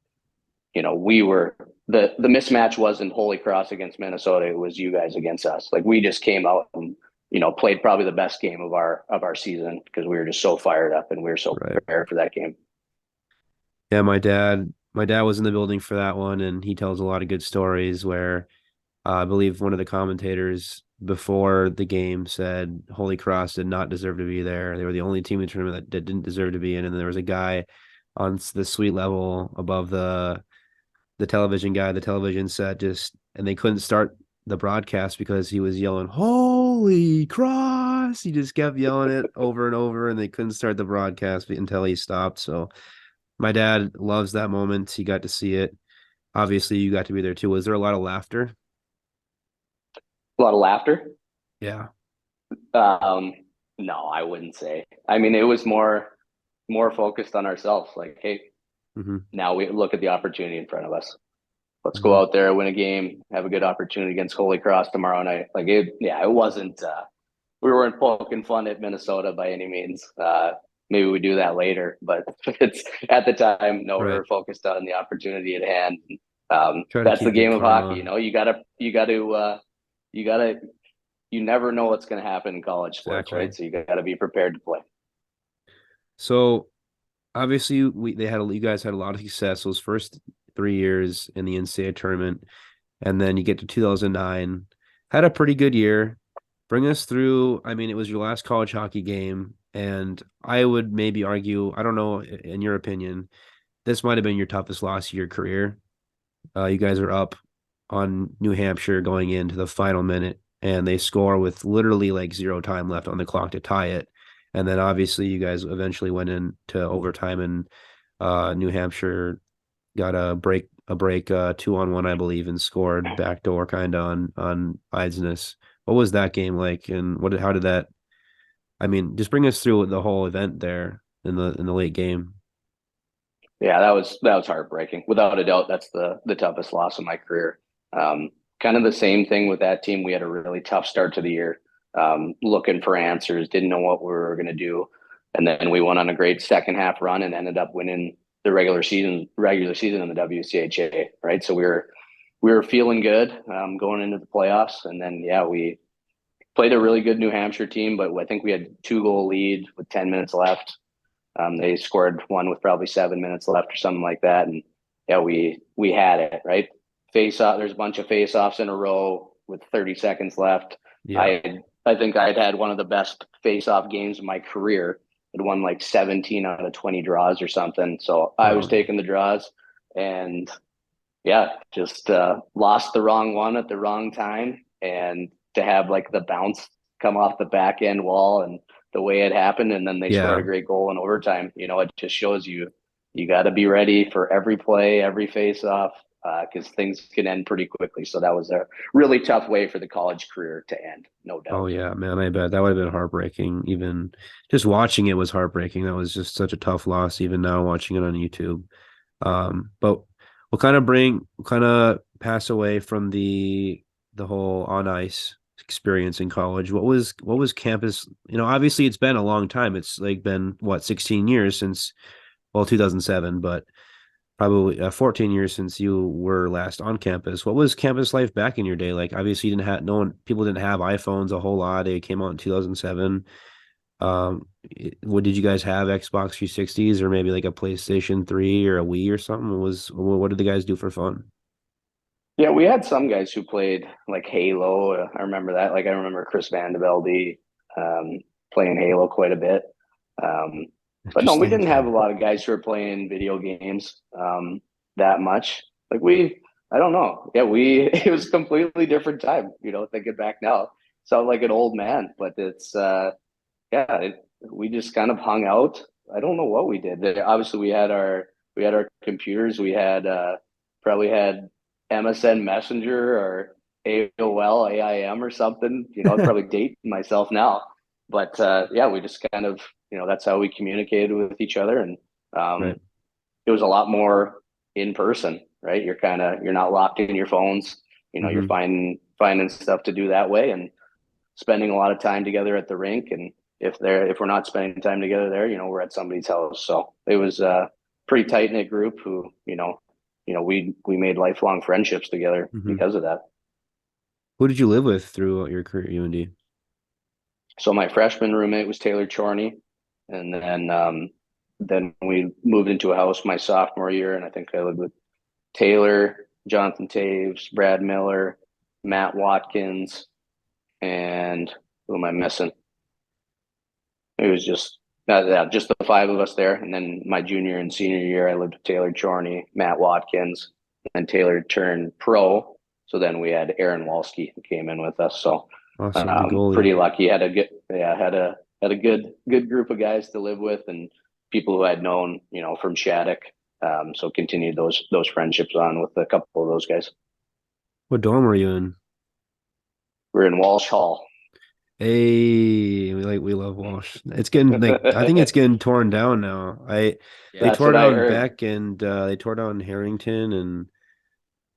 [SPEAKER 3] we were the mismatch wasn't Holy Cross against Minnesota. It was you guys against us. Like, we just came out and played probably the best game of our season because we were just so fired up and we were so
[SPEAKER 1] Right.
[SPEAKER 3] prepared for that game.
[SPEAKER 1] Yeah, my dad was in the building for that one, and he tells a lot of good stories where I believe one of the commentators before the game said Holy Cross did not deserve to be there. They were the only team in the tournament that didn't deserve to be in. And there was a guy on the suite level above the television guy, the television set, just and they couldn't start the broadcast because he was yelling "Holy Cross!" He just kept yelling it over and over, and they couldn't start the broadcast until he stopped. So my dad loves that moment. He got to see it. Obviously, you got to be there too. Was there a lot of laughter?
[SPEAKER 3] A lot of laughter.
[SPEAKER 1] Yeah.
[SPEAKER 3] Um, no, I wouldn't say. I mean, it was more focused on ourselves. Like, hey,
[SPEAKER 1] Hmm.
[SPEAKER 3] now we look at the opportunity in front of us. Let's go
[SPEAKER 1] Hmm.
[SPEAKER 3] out there, win a game, have a good opportunity against Holy Cross tomorrow night. Like, it wasn't. We weren't poking fun at Minnesota by any means. Maybe we do that later, but it's at the time. No, we
[SPEAKER 1] Right.
[SPEAKER 3] were focused on the opportunity at hand.
[SPEAKER 1] Try to
[SPEAKER 3] That's the
[SPEAKER 1] keep your
[SPEAKER 3] game of hockey.
[SPEAKER 1] karma.
[SPEAKER 3] You gotta. You never know what's going to happen in college sports,
[SPEAKER 1] Exactly.
[SPEAKER 3] right? So you got to be prepared to play.
[SPEAKER 1] So obviously you guys had a lot of success those first 3 years in the NCAA tournament, and then you get to 2009, had a pretty good year. Bring us through. I mean, it was your last college hockey game, and I would maybe argue, I don't know, in your opinion, this might have been your toughest loss of your career. You guys are up on New Hampshire going into the final minute, and they score with literally like zero time left on the clock to tie it. And then obviously you guys eventually went into overtime, and New Hampshire got a break 2-on-1, I believe, and scored backdoor kind of on Eidsness. What was that game like, and how did that? I mean, just bring us through the whole event there in the late game.
[SPEAKER 3] Yeah, that was heartbreaking. Without a doubt, that's the toughest loss of my career. Um, Kind of the same thing with that team. We had a really tough start to the year, looking for answers, didn't know what we were going to do, and then we went on a great second half run and ended up winning the regular season in the WCHA. Right, so we were feeling good, going into the playoffs, and then yeah, we played a really good New Hampshire team, but I think we had 2-goal lead with 10 minutes left. They scored one with probably 7 minutes left or something like that, and yeah, we had it right. Face off. There's a bunch of face offs in a row with 30 seconds left.
[SPEAKER 1] Yeah.
[SPEAKER 3] I think I'd had one of the best face off games of my career. I'd won like 17 out of 20 draws or something. So I was
[SPEAKER 1] Wow.
[SPEAKER 3] taking the draws, and yeah, just lost the wrong one at the wrong time, and to have like the bounce come off the back end wall and the way it happened, and then they scored
[SPEAKER 1] Yeah.
[SPEAKER 3] a great goal in overtime. It just shows you got to be ready for every play, every face off, because things can end pretty quickly. So that was a really tough way for the college career to end, no
[SPEAKER 1] Oh
[SPEAKER 3] doubt.
[SPEAKER 1] yeah, man, I bet that would have been heartbreaking. Even just watching it was heartbreaking. That was just such a tough loss, even now watching it on YouTube. But we'll kind of pass away from the whole on ice experience in college. What was campus? Obviously it's been a long time. It's like been what, 16 years since, well, 2007, but probably 14 years since you were last on campus. What was campus life back in your day like? Obviously, you didn't have no one. People didn't have iPhones a whole lot. They came out in 2007. What did you guys have? Xbox 360s or maybe like a PlayStation 3 or a Wii or something? What did the guys do for fun?
[SPEAKER 3] Yeah, we had some guys who played like Halo. I remember that. Like I remember Chris Vandevelde playing Halo quite a bit. Um, but no, we
[SPEAKER 1] Interesting.
[SPEAKER 3] didn't have a lot of guys who were playing video games that much. Like I don't know. Yeah, it was a completely different time. Thinking back now, sound like an old man, but yeah, we just kind of hung out. I don't know what we did. Obviously, we had our computers. We had probably had MSN Messenger or AOL, AIM or something. I'd probably date myself now, but yeah, we just kind of that's how we communicated with each other, and
[SPEAKER 1] Right.
[SPEAKER 3] it was a lot more in person, right? You're not locked in your phones. You're
[SPEAKER 1] Hmm.
[SPEAKER 3] finding stuff to do that way, and spending a lot of time together at the rink. And if we're not spending time together there, we're at somebody's house. So it was a pretty tight knit group who, we made lifelong friendships together
[SPEAKER 1] Hmm.
[SPEAKER 3] because of that.
[SPEAKER 1] Who did you live with throughout your career at UND?
[SPEAKER 3] So my freshman roommate was Taylor Chorney, and then we moved into a house my sophomore year, and I think I lived with Taylor, Jonathan Toews, Brad Miller, Matt Watkins, and who am I missing? It was just the five of us there. And then my junior and senior year, I lived with Taylor Chorney, Matt Watkins, and Taylor turned pro. So then we had Aaron Walski who came in with us. So
[SPEAKER 1] Awesome, the goalie.
[SPEAKER 3] pretty lucky. Had a good group of guys to live with, and people who I'd known, from Shattuck. So continued those friendships on with a couple of those guys.
[SPEAKER 1] What dorm were you in?
[SPEAKER 3] We're in Walsh Hall.
[SPEAKER 1] Hey, we love Walsh. It's getting like I think it's getting torn down now. They
[SPEAKER 2] Yeah.
[SPEAKER 3] That's
[SPEAKER 1] tore
[SPEAKER 3] what I
[SPEAKER 1] down
[SPEAKER 3] heard.
[SPEAKER 1] Beck and they tore down Harrington and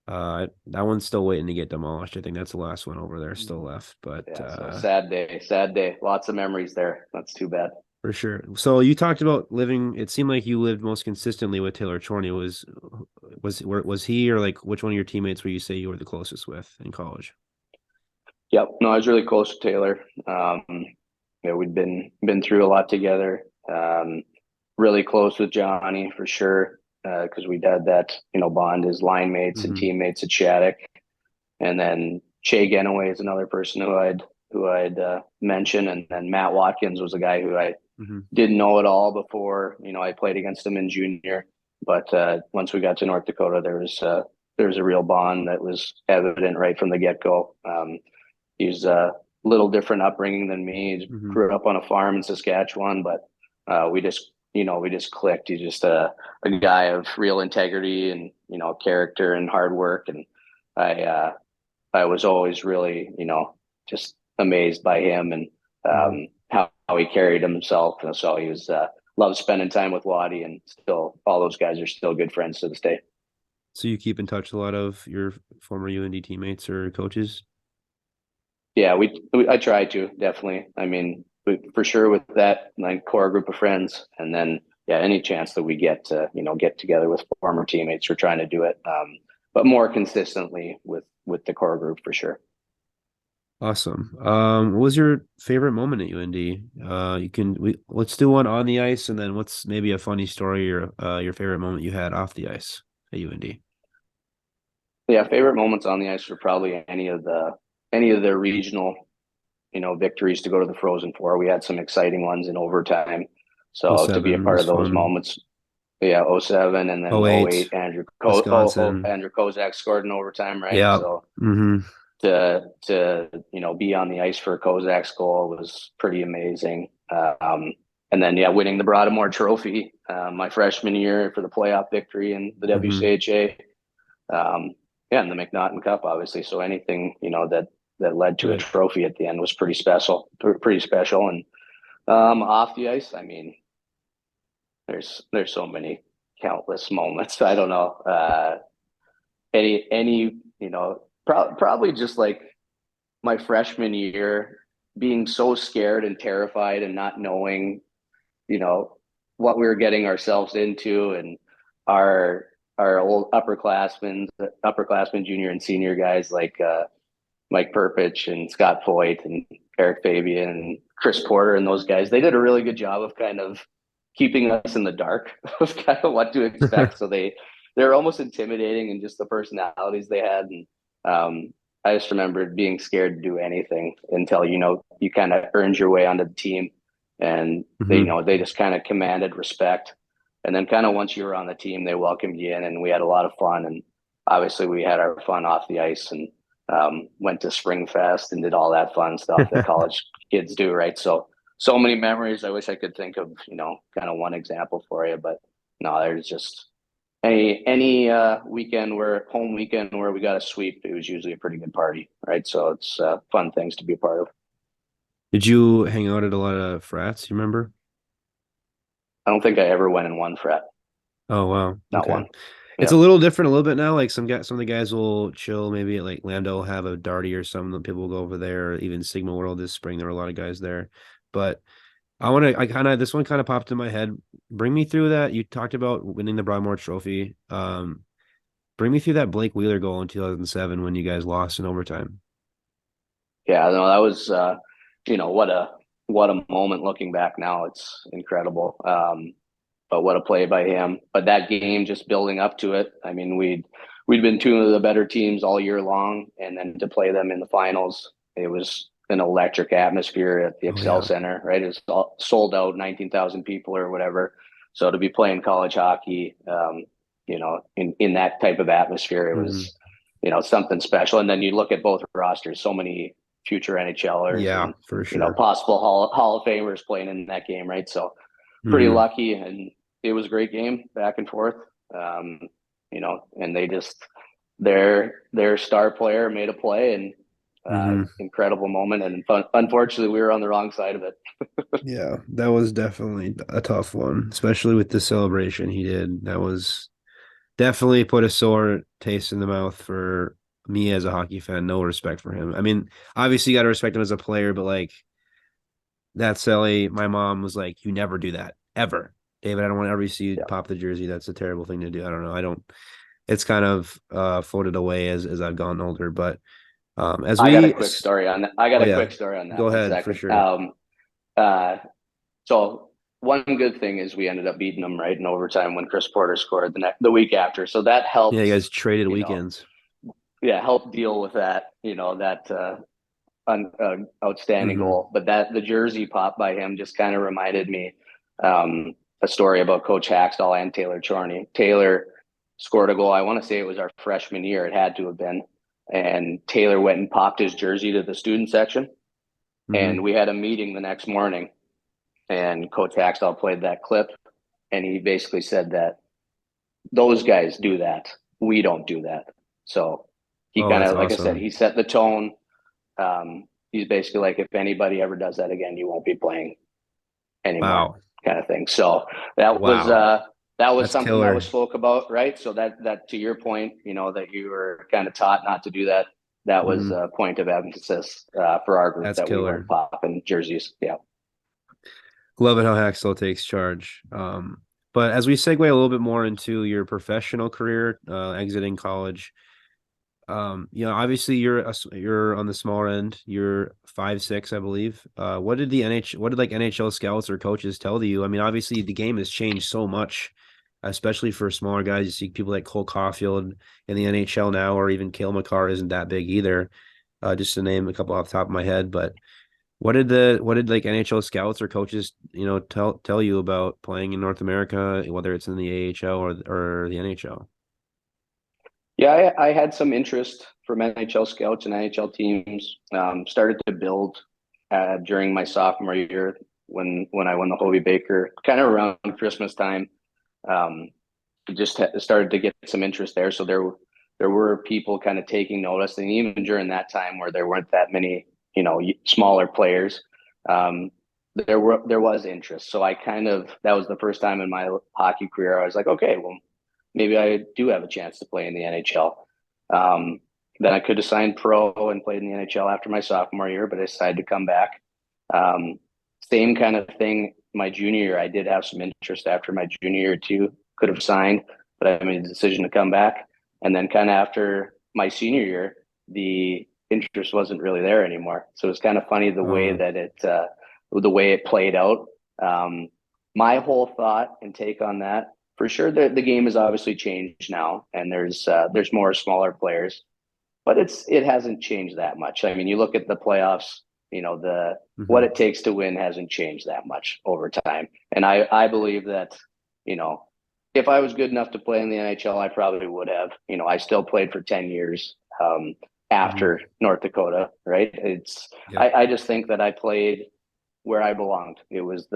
[SPEAKER 1] that one's still waiting to get demolished. I think that's the last one over there still
[SPEAKER 2] Mhm.
[SPEAKER 1] left, but
[SPEAKER 3] Yeah, so sad day, sad day. Lots of memories there. That's too bad.
[SPEAKER 1] for sure. So you talked about living. It seemed like you lived most consistently with Taylor Chorney. Was he or like which one of your teammates would you say you were the closest with in college?
[SPEAKER 3] Yep. No, I was really close to Taylor. We'd been through a lot together. Really close with Johnny for sure, because we'd had that bond as line mates and
[SPEAKER 1] Hmm.
[SPEAKER 3] teammates at Shattuck. And then Che Genoway is another person who I'd mention, and then Matt Watkins was a guy who I
[SPEAKER 1] Hmm.
[SPEAKER 3] didn't know at all before. I played against him in junior, but once we got to North Dakota, there was a real bond that was evident right from the get go. He's a little different upbringing than me. He
[SPEAKER 1] Hmm.
[SPEAKER 3] grew up on a farm in Saskatchewan, but we just clicked. He's just a guy of real integrity and character and hard work. And I uh, I was always really just amazed by him and
[SPEAKER 1] Hmm.
[SPEAKER 3] how he carried himself. And so he was loved spending time with Waddy, and still all those guys are still good friends to this day.
[SPEAKER 1] So you keep in touch with a lot of your former UND teammates or coaches?
[SPEAKER 3] Yeah, I try to definitely. I mean, for sure with that like core group of friends, and then yeah, any chance that we get to get together with former teammates, we're trying to do it, but more consistently with the core group for sure.
[SPEAKER 1] Awesome. What was your favorite moment at UND? Let's do one on the ice, and then what's maybe a funny story or your favorite moment you had off the ice at UND?
[SPEAKER 3] Yeah, favorite moments on the ice were probably any of the regional victories to go to the Frozen Four. We had some exciting ones in overtime,
[SPEAKER 1] Oh
[SPEAKER 3] so to be a
[SPEAKER 1] 07
[SPEAKER 3] part
[SPEAKER 1] was
[SPEAKER 3] of those
[SPEAKER 1] fun.
[SPEAKER 3] moments. Yeah, '07 and then
[SPEAKER 1] Oh
[SPEAKER 3] '08.
[SPEAKER 1] 08, Wisconsin.
[SPEAKER 3] Andrew Kozak scored in overtime, right?
[SPEAKER 1] Yeah.
[SPEAKER 3] So
[SPEAKER 1] Hmm.
[SPEAKER 3] to be on the ice for Kozak's goal was pretty amazing. And then yeah, winning the Broadmoor Trophy my freshman year for the playoff victory in the
[SPEAKER 1] Hmm.
[SPEAKER 3] WCHA. Yeah, and the McNaughton Cup, obviously. So anything that led to a
[SPEAKER 1] Right.
[SPEAKER 3] trophy at the end was pretty special, pretty special. And off the ice, I mean, there's so many countless moments. I don't know. Any probably just like my freshman year being so scared and terrified and not knowing, you know, what we were getting ourselves into, and our our old upperclassmen, junior and senior guys like Mike Perpich and Scott Foyt and Eric Fabian and Chris Porter and those guys, they did a really good job of kind of keeping us in the dark of kind of what to expect. So they're almost intimidating in just the personalities they had. And I just remembered being scared to do anything until, you kind of earned your way onto the team, and they just kind of commanded respect. And then kind of once you were on the team, they welcomed you in, and we had a lot of fun. And obviously we had our fun off the ice, and went to Spring Fest and did all that fun stuff that college kids do. Right. So many memories. I wish I could think of, kind of one example for you, but no, there's just any home weekend where we got a sweep, it was usually a pretty good party. Right. So it's fun things to be a part of.
[SPEAKER 1] Did you hang out at a lot of frats? You remember?
[SPEAKER 3] I don't think I ever went in one frat.
[SPEAKER 1] Oh, wow.
[SPEAKER 3] Not
[SPEAKER 1] Okay.
[SPEAKER 3] one.
[SPEAKER 1] It's a little different a little bit now. Like some of the guys will chill. Maybe at like Lando will have a Darty or something. People will go over there. Even Sigma World this spring, there were a lot of guys there. But this one kind of popped in my head. Bring me through that. You talked about winning the Broadmoor Trophy. Bring me through that Blake Wheeler goal in 2007 when you guys lost in overtime.
[SPEAKER 3] Yeah, no, that was what a moment. Looking back now, it's incredible. But what a play by him. But that game, just building up to it, I mean, we'd been two of the better teams all year long, and then to play them in the finals, it was an electric atmosphere at the Excel Center, right? It's all sold out, 19,000 people or whatever. So to be playing college hockey, in that type of atmosphere, it was, something special. And then you look at both rosters, so many future NHLers, and,
[SPEAKER 1] for sure.
[SPEAKER 3] Possible Hall of Famers playing in that game, right? So pretty lucky, and it was a great game, back and forth. And they just their star player made a play, and incredible moment. And unfortunately, we were on the wrong side of it.
[SPEAKER 1] Yeah, that was definitely a tough one, especially with the celebration he did. That was definitely put a sore taste in the mouth for me as a hockey fan. No respect for him. I mean, obviously you got to respect him as a player, but like that silly, my mom was like, "You never do that ever, David. I don't want to ever see you pop the jersey. That's a terrible thing to do." I don't know. It's kind of floated away as I've gotten older, but I
[SPEAKER 3] got a quick story on that. Quick story on that.
[SPEAKER 1] Go ahead, for sure.
[SPEAKER 3] So one good thing is we ended up beating them right in overtime when Chris Porter scored the week after. So that helped.
[SPEAKER 1] Yeah, you guys traded weekends.
[SPEAKER 3] Help deal with that. Outstanding goal. But the jersey pop by him just kind of reminded me a story about Coach Haxtell and Taylor Chorney. Taylor scored a goal. I want to say it was our freshman year. It had to have been. And Taylor went and popped his jersey to the student section. And we had a meeting the next morning, and Coach Haxtell played that clip, and he basically said that those guys do that. We don't do that. So he kind of, like I said, he set the tone. He's basically like, if anybody ever does that again, you won't be playing anymore, kind of thing. So that was
[SPEAKER 1] That's
[SPEAKER 3] something
[SPEAKER 1] killer.
[SPEAKER 3] that was spoke about, right? So that to your point, that you were kind of taught not to do that. That was a point of emphasis for our group.
[SPEAKER 1] That's
[SPEAKER 3] that
[SPEAKER 1] killer.
[SPEAKER 3] We weren't popping jerseys. Yeah.
[SPEAKER 1] Love it how Haxtell takes charge. But as we segue a little bit more into your professional career, exiting college, obviously you're on the smaller end. You're 5'6", I believe. What did NHL scouts or coaches tell you? I mean, obviously the game has changed so much, especially for smaller guys. You see people like Cole Caulfield in the NHL now, or even Cale Makar isn't that big either. Just to name a couple off the top of my head, but what did like NHL scouts or coaches, tell you about playing in North America, whether it's in the AHL or the NHL?
[SPEAKER 3] Yeah, I had some interest from NHL scouts and NHL teams. Started to build during my sophomore year when I won the Hobey Baker, kind of around Christmas time. Just started to get some interest there. So there were people kind of taking notice, and even during that time where there weren't that many, smaller players, there was interest. So that was the first time in my hockey career I was like, okay, well, maybe I do have a chance to play in the NHL. Then I could have signed pro and played in the NHL after my sophomore year, but I decided to come back. Same kind of thing my junior year. I did have some interest after my junior year too. Could have signed, but I made the decision to come back. And then kind of after my senior year, the interest wasn't really there anymore. So it's kind of funny the way that the way it played out. My whole thought and take on that, for sure, the game has obviously changed now, and there's more smaller players, but it hasn't changed that much. I mean, you look at the playoffs, what it takes to win hasn't changed that much over time. And I believe that, if I was good enough to play in the NHL, I probably would have. I still played for 10 years after North Dakota, right? I just think that I played where I belonged. It was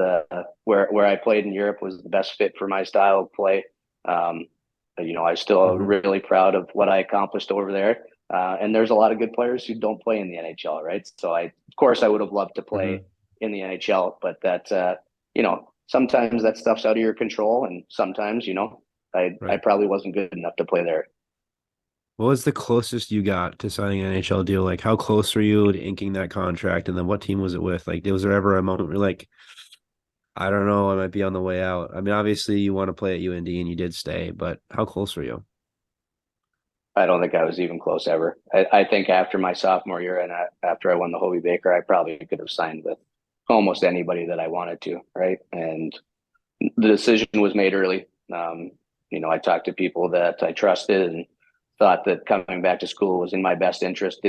[SPEAKER 3] where I played in Europe was the best fit for my style of play. I still really proud of what I accomplished over there. And there's a lot of good players who don't play in the NHL, right? So of course I would have loved to play in the NHL, but that, sometimes that stuff's out of your control. And sometimes, I probably wasn't good enough to play there.
[SPEAKER 1] What was the closest you got to signing an NHL deal? Like, how close were you to inking that contract? And then what team was it with? Like, was there ever a moment where you're like, I don't know, I might be on the way out? I mean, obviously you want to play at UND and you did stay, but how close were you?
[SPEAKER 3] I don't think I was even close ever. I think after my sophomore year and after I won the Hobey Baker, I probably could have signed with almost anybody that I wanted to, right? And the decision was made early. I talked to people that I trusted and thought that coming back to school was in my best interest.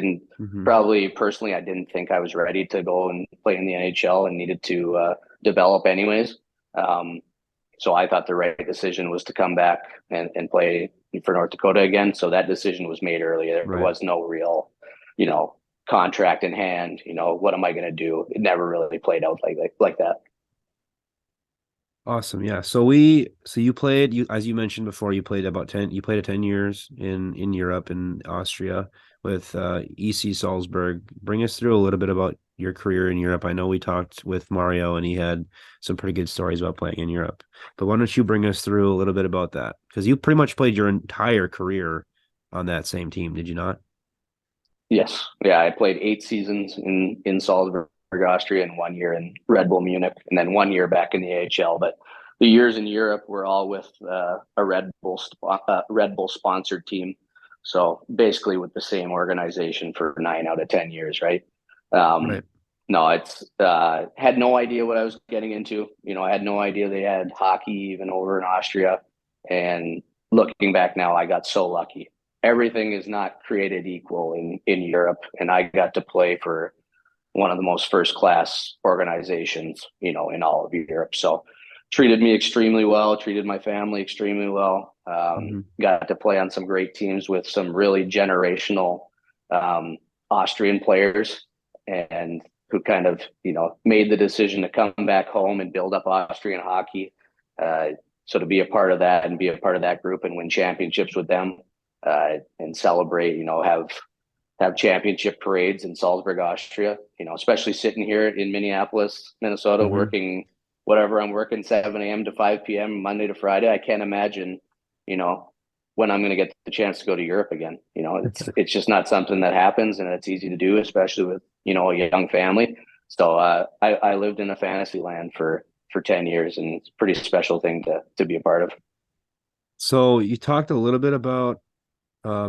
[SPEAKER 3] Probably personally, I didn't think I was ready to go and play in the NHL and needed to develop anyways. So I thought the right decision was to come back and play for North Dakota again. So that decision was made early. There was no real, contract in hand. What am I going to do? It never really played out like that.
[SPEAKER 1] Awesome. Yeah. So you played, as you mentioned before, you played 10 years in Europe and Austria with EC Salzburg. Bring us through a little bit about your career in Europe. I know we talked with Mario and he had some pretty good stories about playing in Europe, but why don't you bring us through a little bit about that? Because you pretty much played your entire career on that same team, did you not?
[SPEAKER 3] Yes. Yeah. I played 8 seasons in Salzburg, Austria, and 1 year in Red Bull Munich, and then 1 year back in the AHL. But the years in Europe were all with a Red Bull sponsored team. So basically with the same organization for 9 out of 10 years, right?
[SPEAKER 1] Right.
[SPEAKER 3] No, it's had no idea what I was getting into. I had no idea they had hockey even over in Austria. And looking back now, I got so lucky. Everything is not created equal in Europe, and I got to play for one of the most first class organizations, in all of Europe. So treated me extremely well, treated my family extremely well. Got to play on some great teams with some really generational Austrian players, and who kind of, made the decision to come back home and build up Austrian hockey. So to be a part of that and be a part of that group and win championships with them, and celebrate, have championship parades in Salzburg, Austria, especially sitting here in Minneapolis, Minnesota, working whatever I'm working 7 a.m. to 5 p.m. Monday to Friday. I can't imagine, when I'm going to get the chance to go to Europe again. It's just not something that happens, and it's easy to do, especially with, a young family. So I lived in a fantasy land for 10 years, and it's a pretty special thing to be a part of.
[SPEAKER 1] So you talked a little bit about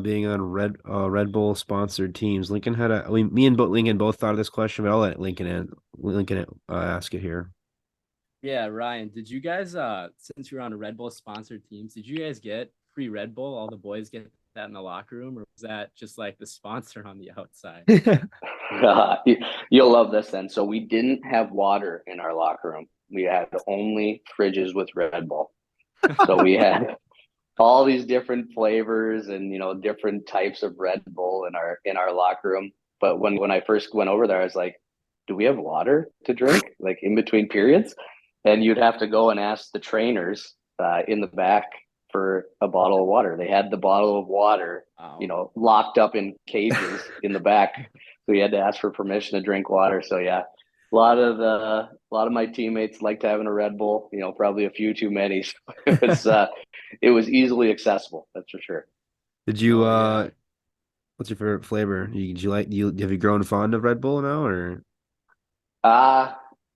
[SPEAKER 1] being on Red Bull sponsored teams. Lincoln had me and Lincoln both thought of this question, but I'll let Lincoln ask it here.
[SPEAKER 2] Yeah, Ryan, did you guys since you're on a Red Bull sponsored teams, did you guys get free Red Bull? All the boys get that in the locker room, or was that just like the sponsor on the outside?
[SPEAKER 3] You'll love this then. So we didn't have water in our locker room. We had only fridges with Red Bull. So we had all these different flavors and different types of Red Bull in our locker room. But when I first went over there, I was like, do we have water to drink like in between periods? And you'd have to go and ask the trainers in the back for a bottle of water. They had the bottle of water, locked up in cages in the back. So you had to ask for permission to drink water. So yeah, a lot of my teammates liked having a Red Bull, probably a few too many. It was easily accessible. That's for sure.
[SPEAKER 1] Did you, what's your favorite flavor? Have you grown fond of Red Bull now, or?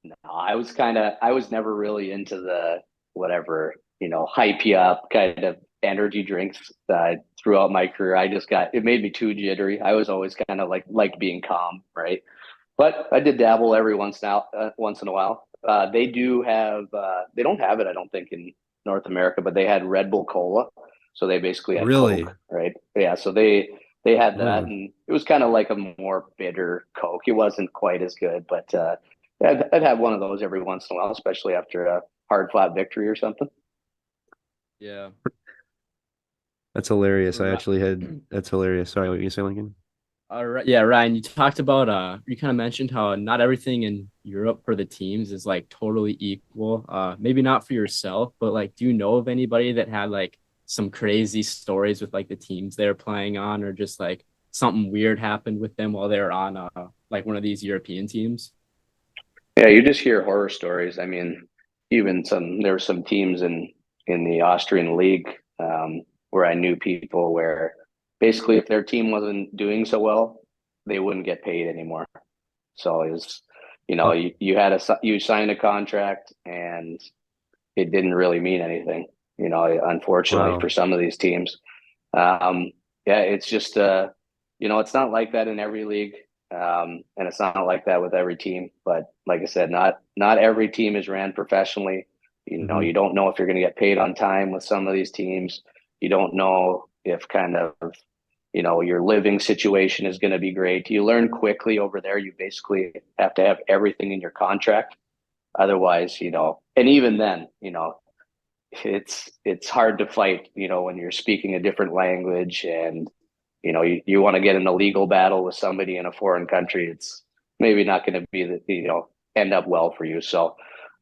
[SPEAKER 3] No, I was never really into the whatever, hype you up kind of energy drinks throughout my career. It made me too jittery. I was always kind of like being calm, right? But I did dabble every once in a while. They do have they don't have it, I don't think, in North America, but they had Red Bull Cola, so they basically had
[SPEAKER 1] Really?
[SPEAKER 3] Coke, right? Yeah, so they had that,
[SPEAKER 1] Oh,
[SPEAKER 3] and it was kind of like a more bitter Coke. It wasn't quite as good, but I'd have one of those every once in a while, especially after a hard fought victory or something.
[SPEAKER 2] Yeah.
[SPEAKER 1] that's hilarious. I
[SPEAKER 2] Ri-
[SPEAKER 1] actually had that's hilarious. Sorry, what were you saying, Lincoln?
[SPEAKER 2] All right. Yeah, Ryan, you talked about you kind of mentioned how not everything in Europe for the teams is like totally equal. Maybe not for yourself, but like do you know of anybody that had like some crazy stories with like the teams they're playing on, or just like something weird happened with them while they were on like one of these European teams?
[SPEAKER 3] Yeah, you just hear horror stories. I mean, even there were some teams in the Austrian league where I knew people where basically if their team wasn't doing so well, they wouldn't get paid anymore. So it was,
[SPEAKER 1] Oh,
[SPEAKER 3] you signed a contract and it didn't really mean anything. Unfortunately for
[SPEAKER 1] wow.
[SPEAKER 3] some of these teams. Um, yeah, it's just it's not like that in every league, and it's not like that with every team. But like I said, not every team is ran professionally.
[SPEAKER 1] Hmm.
[SPEAKER 3] You don't know if you're going to get paid on time with some of these teams. You don't know if kind of your living situation is going to be great. You learn quickly over there. You basically have to have everything in your contract. Otherwise, and even then, it's hard to fight, when you're speaking a different language and you want to get in a legal battle with somebody in a foreign country. It's maybe not going to be end up well for you. So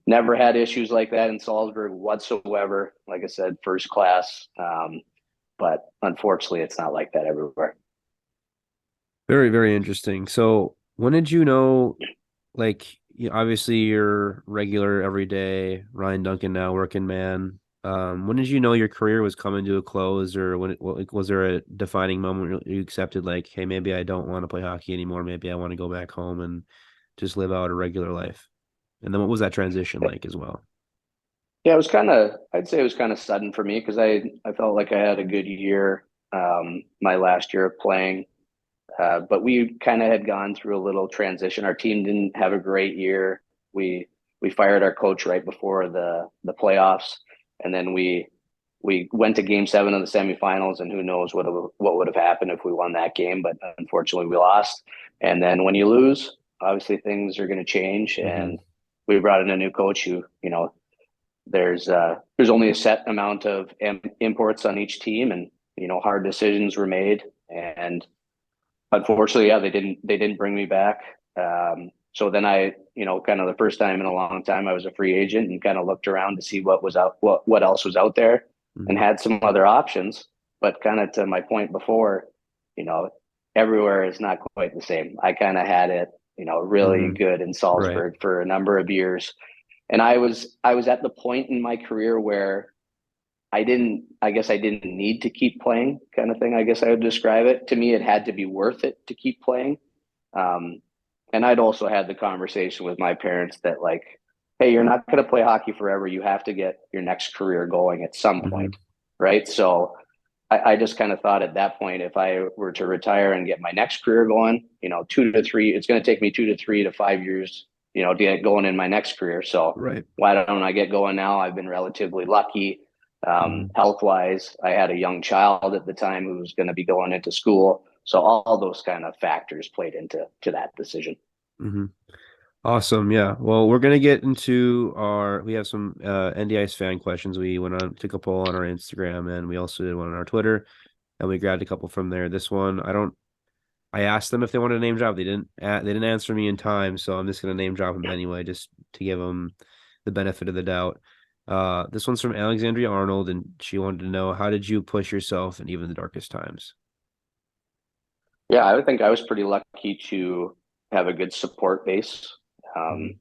[SPEAKER 3] never had issues like that in Salzburg whatsoever. Like I said, first class. But unfortunately, it's not like that everywhere.
[SPEAKER 1] Very, very interesting. So, when did you know, like, obviously you're regular everyday Ryan Duncan now working man. When did you know your career was coming to a close, or like, was there a defining moment where you accepted, like, hey, maybe I don't want to play hockey anymore. Maybe I want to go back home and just live out a regular life. And then what was that transition like as well?
[SPEAKER 3] Yeah, I'd say it was kind of sudden for me because I felt like I had a good year, my last year of playing. But we kind of had gone through a little transition. Our team didn't have a great year. We we fired our coach right before the playoffs, and then we went to Game 7 of the semifinals, and who knows what would have happened if we won that game. But unfortunately, we lost. And then when you lose, obviously things are going to change.
[SPEAKER 1] Hmm.
[SPEAKER 3] And we brought in a new coach who, there's only a set amount of imports on each team, and hard decisions were made. And unfortunately, yeah, they didn't bring me back. So then kind of the first time in a long time, I was a free agent and kind of looked around to see what else was out there, and
[SPEAKER 1] Hmm.
[SPEAKER 3] had some other options. But kind of to my point before, you know, everywhere is not quite the same. I kind of had it, really
[SPEAKER 1] Hmm.
[SPEAKER 3] good in
[SPEAKER 1] Right.
[SPEAKER 3] Salzburg for a number of years, and I was at the point in my career where I guess I didn't need to keep playing, kind of thing. I guess I would describe it. To me, it had to be worth it to keep playing. Um, and I'd also had the conversation with my parents that, like, hey, you're not going to play hockey forever. You have to get your next career going at some
[SPEAKER 1] Hmm.
[SPEAKER 3] point. Right. So I just kind of thought at that point, if I were to retire and get my next career going, it's going to take me 2 to 3 to 5 years, to get going in my next career. So
[SPEAKER 1] Right.
[SPEAKER 3] why don't I get going now? I've been relatively lucky.
[SPEAKER 1] Hmm.
[SPEAKER 3] Health wise, I had a young child at the time who was going to be going into school. So all those kind of factors played into that decision.
[SPEAKER 1] Hmm. Awesome. Yeah. Well, we're gonna get into we have some NDIS fan questions. We took a poll on our Instagram, and we also did one on our Twitter, and we grabbed a couple from there. This one, I asked them if they wanted a name drop. They didn't answer me in time, so I'm just gonna name drop them anyway, just to give them the benefit of the doubt. This one's from Alexandria Arnold, and she wanted to know, how did you push yourself in even the darkest times?
[SPEAKER 3] Yeah, I would think I was pretty lucky to have a good support base.
[SPEAKER 1] Hmm.
[SPEAKER 3] Um,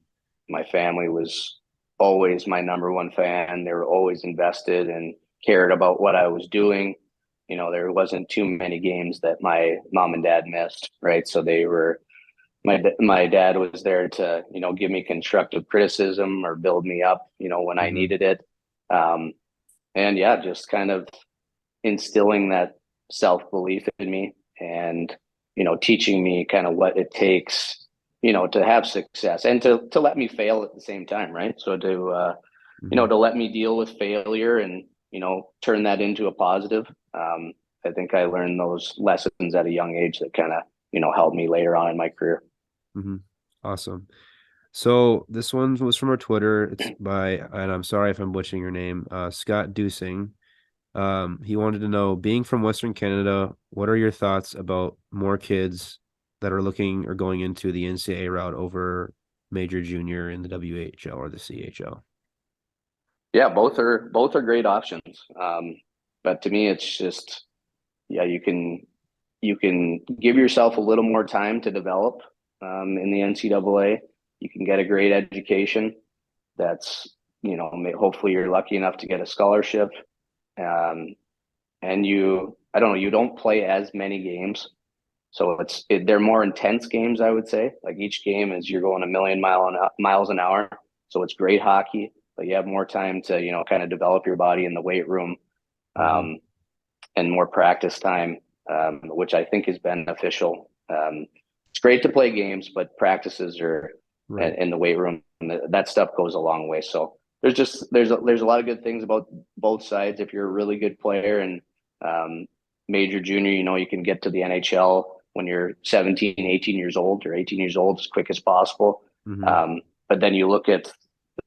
[SPEAKER 3] my family was always my number one fan. They were always invested and cared about what I was doing. There wasn't too many games that my mom and dad missed, right? So my dad was there to, give me constructive criticism or build me up, when I
[SPEAKER 1] Hmm.
[SPEAKER 3] needed it. Um, and yeah, just kind of instilling that self-belief in me and, teaching me kind of what it takes, to have success and to let me fail at the same time. Right. So to let me deal with failure and, turn that into a positive. I think I learned those lessons at a young age that kind of, helped me later on in my career.
[SPEAKER 1] Mm-hmm. Awesome. So this one was from our Twitter. It's by, and I'm sorry if I'm butchering your name, Scott Dusing. He wanted to know, being from Western Canada, what are your thoughts about more kids that are looking or going into the NCAA route over major junior in the WHL or the CHL?
[SPEAKER 3] Yeah, both are great options. But to me, it's just, yeah, you can give yourself a little more time to develop in the NCAA. You can get a great education. That's, hopefully you're lucky enough to get a scholarship. Um, and I don't know, you don't play as many games. So they're more intense games, I would say. Like each game is you're going a million miles an hour. So it's great hockey, but you have more time to, kind of develop your body in the weight room, and more practice time, which I think is beneficial. It's great to play games, but practices are
[SPEAKER 1] Right.
[SPEAKER 3] in the weight room. That stuff goes a long way. So there's a lot of good things about both sides. If you're a really good player and major junior, you can get to the NHL when you're 17, 18 years old or 18 years old as quick as possible. But then you look at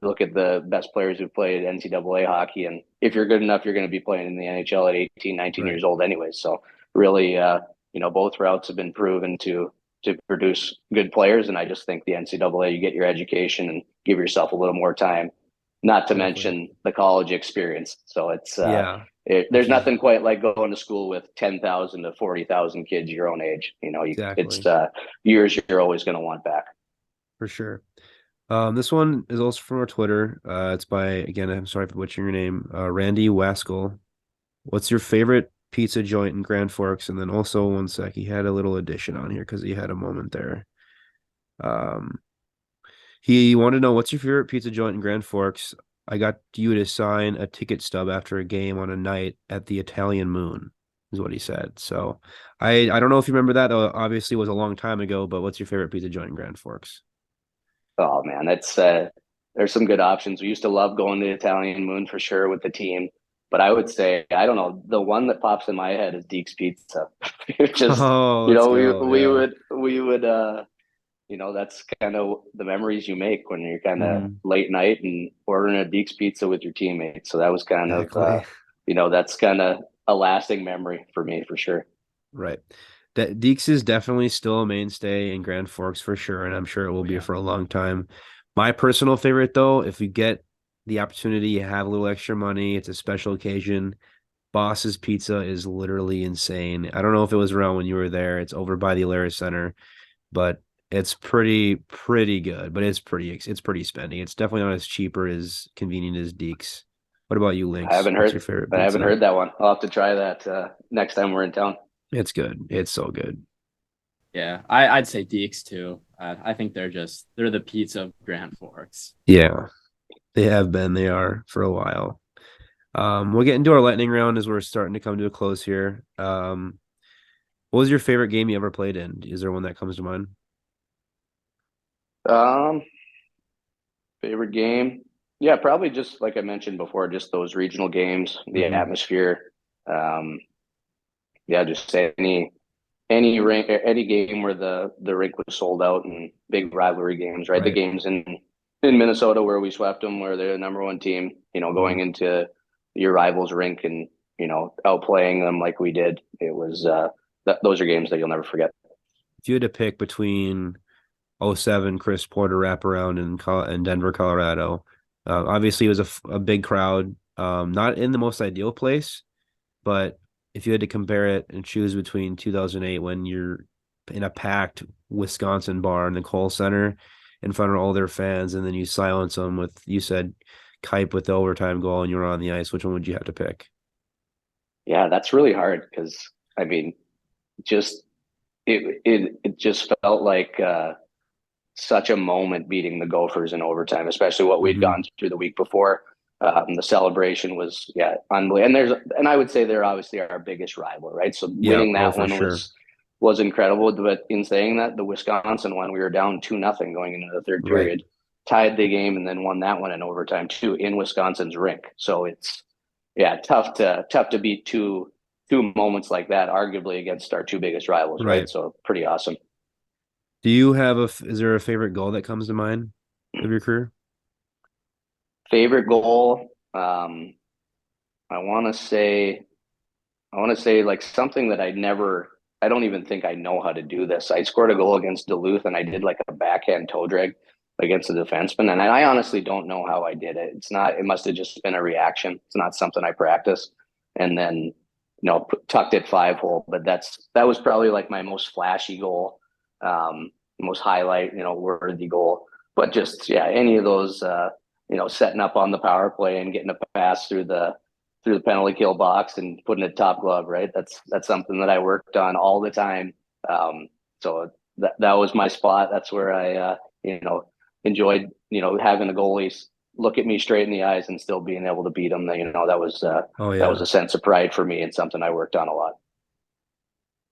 [SPEAKER 3] the best players who played NCAA hockey, and if you're good enough, you're going to be playing in the NHL at 18, 19 years old anyway. So really, both routes have been proven to produce good players, and I just think the NCAA, you get your education and give yourself a little more time, not to mention the college experience. So it's there's nothing quite like going to school with 10,000 to 40,000 kids your own age. It's years you're always going to want back.
[SPEAKER 1] For sure. This one is also from our Twitter. It's by, again, I'm sorry for butchering your name, Randy Waskell. What's your favorite pizza joint in Grand Forks? And then also, one sec, he had a little addition on here because he had a moment there. He wanted to know, what's your favorite pizza joint in Grand Forks? I got you to sign a ticket stub after a game on a night at the Italian Moon, is what he said. So I don't know if you remember that. Obviously, it was a long time ago, but what's your favorite pizza joint in Grand Forks?
[SPEAKER 3] Oh man, that's there's some good options. We used to love going to the Italian Moon for sure with the team, but I would say, I don't know, the one that pops in my head is Deke's Pizza. Just
[SPEAKER 1] let's go.
[SPEAKER 3] we would that's kind of the memories you make when you're kind of late night and ordering a Deke's Pizza with your teammates. So that was kind of that's kind of a lasting memory for me for sure.
[SPEAKER 1] Right. That Deeks is definitely still a mainstay in Grand Forks for sure, and I'm sure it will be for a long time. My personal favorite, though, if you get the opportunity, you have a little extra money, it's a special occasion, Boss's Pizza is literally insane. I don't know if it was around when you were there. It's over by the Alaris Center, but it's pretty good. But it's pretty spendy. It's definitely not as cheap or as convenient as Deeks. What about you, Lynx?
[SPEAKER 3] I haven't
[SPEAKER 1] What's your favorite pizza?
[SPEAKER 3] I haven't heard that one. I'll have to try that next time we're in town.
[SPEAKER 1] It's good. It's so good.
[SPEAKER 2] Yeah, I'd say Deeks too. I think they're the pizza of Grand Forks.
[SPEAKER 1] Yeah, they have been. They are for a while. We'll get into our lightning round as we're starting to come to a close here. What was your favorite game you ever played in? Is there one that comes to mind?
[SPEAKER 3] Favorite game? Yeah, probably just like I mentioned before, just those regional games, the atmosphere. Just any rink, any game where the rink was sold out, and big rivalry games, right? The games in Minnesota where we swept them, where they're the number one team, going into your rival's rink and, outplaying them like we did. It was, those are games that you'll never forget.
[SPEAKER 1] If you had to pick between 07 Chris Porter wraparound in Denver, Colorado, obviously it was a big crowd, not in the most ideal place, but if you had to compare it and choose between 2008, when you're in a packed Wisconsin bar in the Kohl Center in front of all their fans, and then you silence them with, you said, Kipe with the overtime goal and you were on the ice, which one would you have to pick?
[SPEAKER 3] Yeah, that's really hard because, I mean, it just felt like such a moment beating the Gophers in overtime, especially what we'd gone through the week before. The celebration was unbelievable. And I would say they're obviously our biggest rival, right? So
[SPEAKER 1] Yeah.
[SPEAKER 3] winning that
[SPEAKER 1] For
[SPEAKER 3] one
[SPEAKER 1] sure.
[SPEAKER 3] was incredible. But in saying that, the Wisconsin one, we were down 2-0 going into the third
[SPEAKER 1] Right.
[SPEAKER 3] period, tied the game, and then won that one in overtime too in Wisconsin's rink. So it's tough to beat two moments like that, arguably against our two biggest rivals, right?
[SPEAKER 1] Right.
[SPEAKER 3] So pretty awesome.
[SPEAKER 1] Do you have is there a favorite goal that comes to mind of your career?
[SPEAKER 3] Favorite goal, I want to say like something that I don't even think I know how to do this. I scored a goal against Duluth and I did like a backhand toe drag against the defenseman. And I honestly don't know how I did it. It must have just been a reaction. It's not something I practiced. And then, tucked it 5-hole, but that was probably like my most flashy goal, most highlight, worthy goal. But just, any of those, setting up on the power play and getting a pass through the penalty kill box and putting it top glove, right? That's something that I worked on all the time. So that was my spot. That's where I, enjoyed, having the goalies look at me straight in the eyes and still being able to beat them. That was that was a sense of pride for me and something I worked on a lot.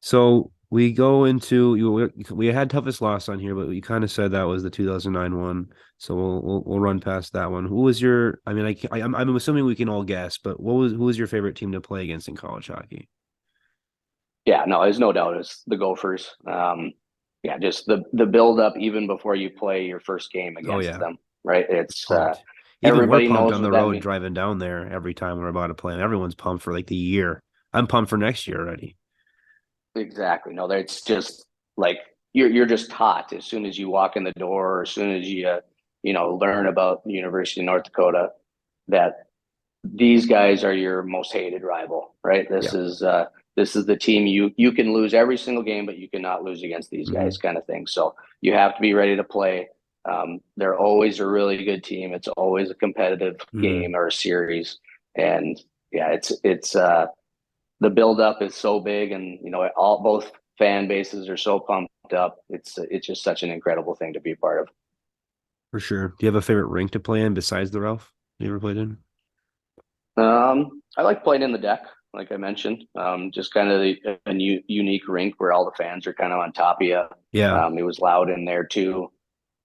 [SPEAKER 1] So we go into we had toughest loss on here, but you kind of said that was the 2009 one. So we'll run past that one. Who was your? I mean, I'm assuming we can all guess, but who was your favorite team to play against in college hockey?
[SPEAKER 3] Yeah, no, there's no doubt it's the Gophers. Just the build up even before you play your first game against them, right? It's
[SPEAKER 1] even we're
[SPEAKER 3] everybody
[SPEAKER 1] pumped
[SPEAKER 3] knows
[SPEAKER 1] on
[SPEAKER 3] what
[SPEAKER 1] the
[SPEAKER 3] that
[SPEAKER 1] road
[SPEAKER 3] means.
[SPEAKER 1] driving down there every time we're about to play. And everyone's pumped for like the year. I'm pumped for next year already.
[SPEAKER 3] Exactly. No, it's just like you're just taught as soon as you walk in the door, or as soon as you learn about the University of North Dakota, that these guys are your most hated rival, right? This is the team you can lose every single game, but you cannot lose against these guys, kind of thing. So you have to be ready to play. They're always a really good team. It's always a competitive game or a series, and it's the buildup is so big, and both fan bases are so pumped up. It's just such an incredible thing to be a part of.
[SPEAKER 1] For sure. Do you have a favorite rink to play in besides the Ralph you ever played in?
[SPEAKER 3] I like playing in the deck, like I mentioned. Just kind of a unique rink where all the fans are kind of on top of you.
[SPEAKER 1] Yeah.
[SPEAKER 3] It was loud in there too.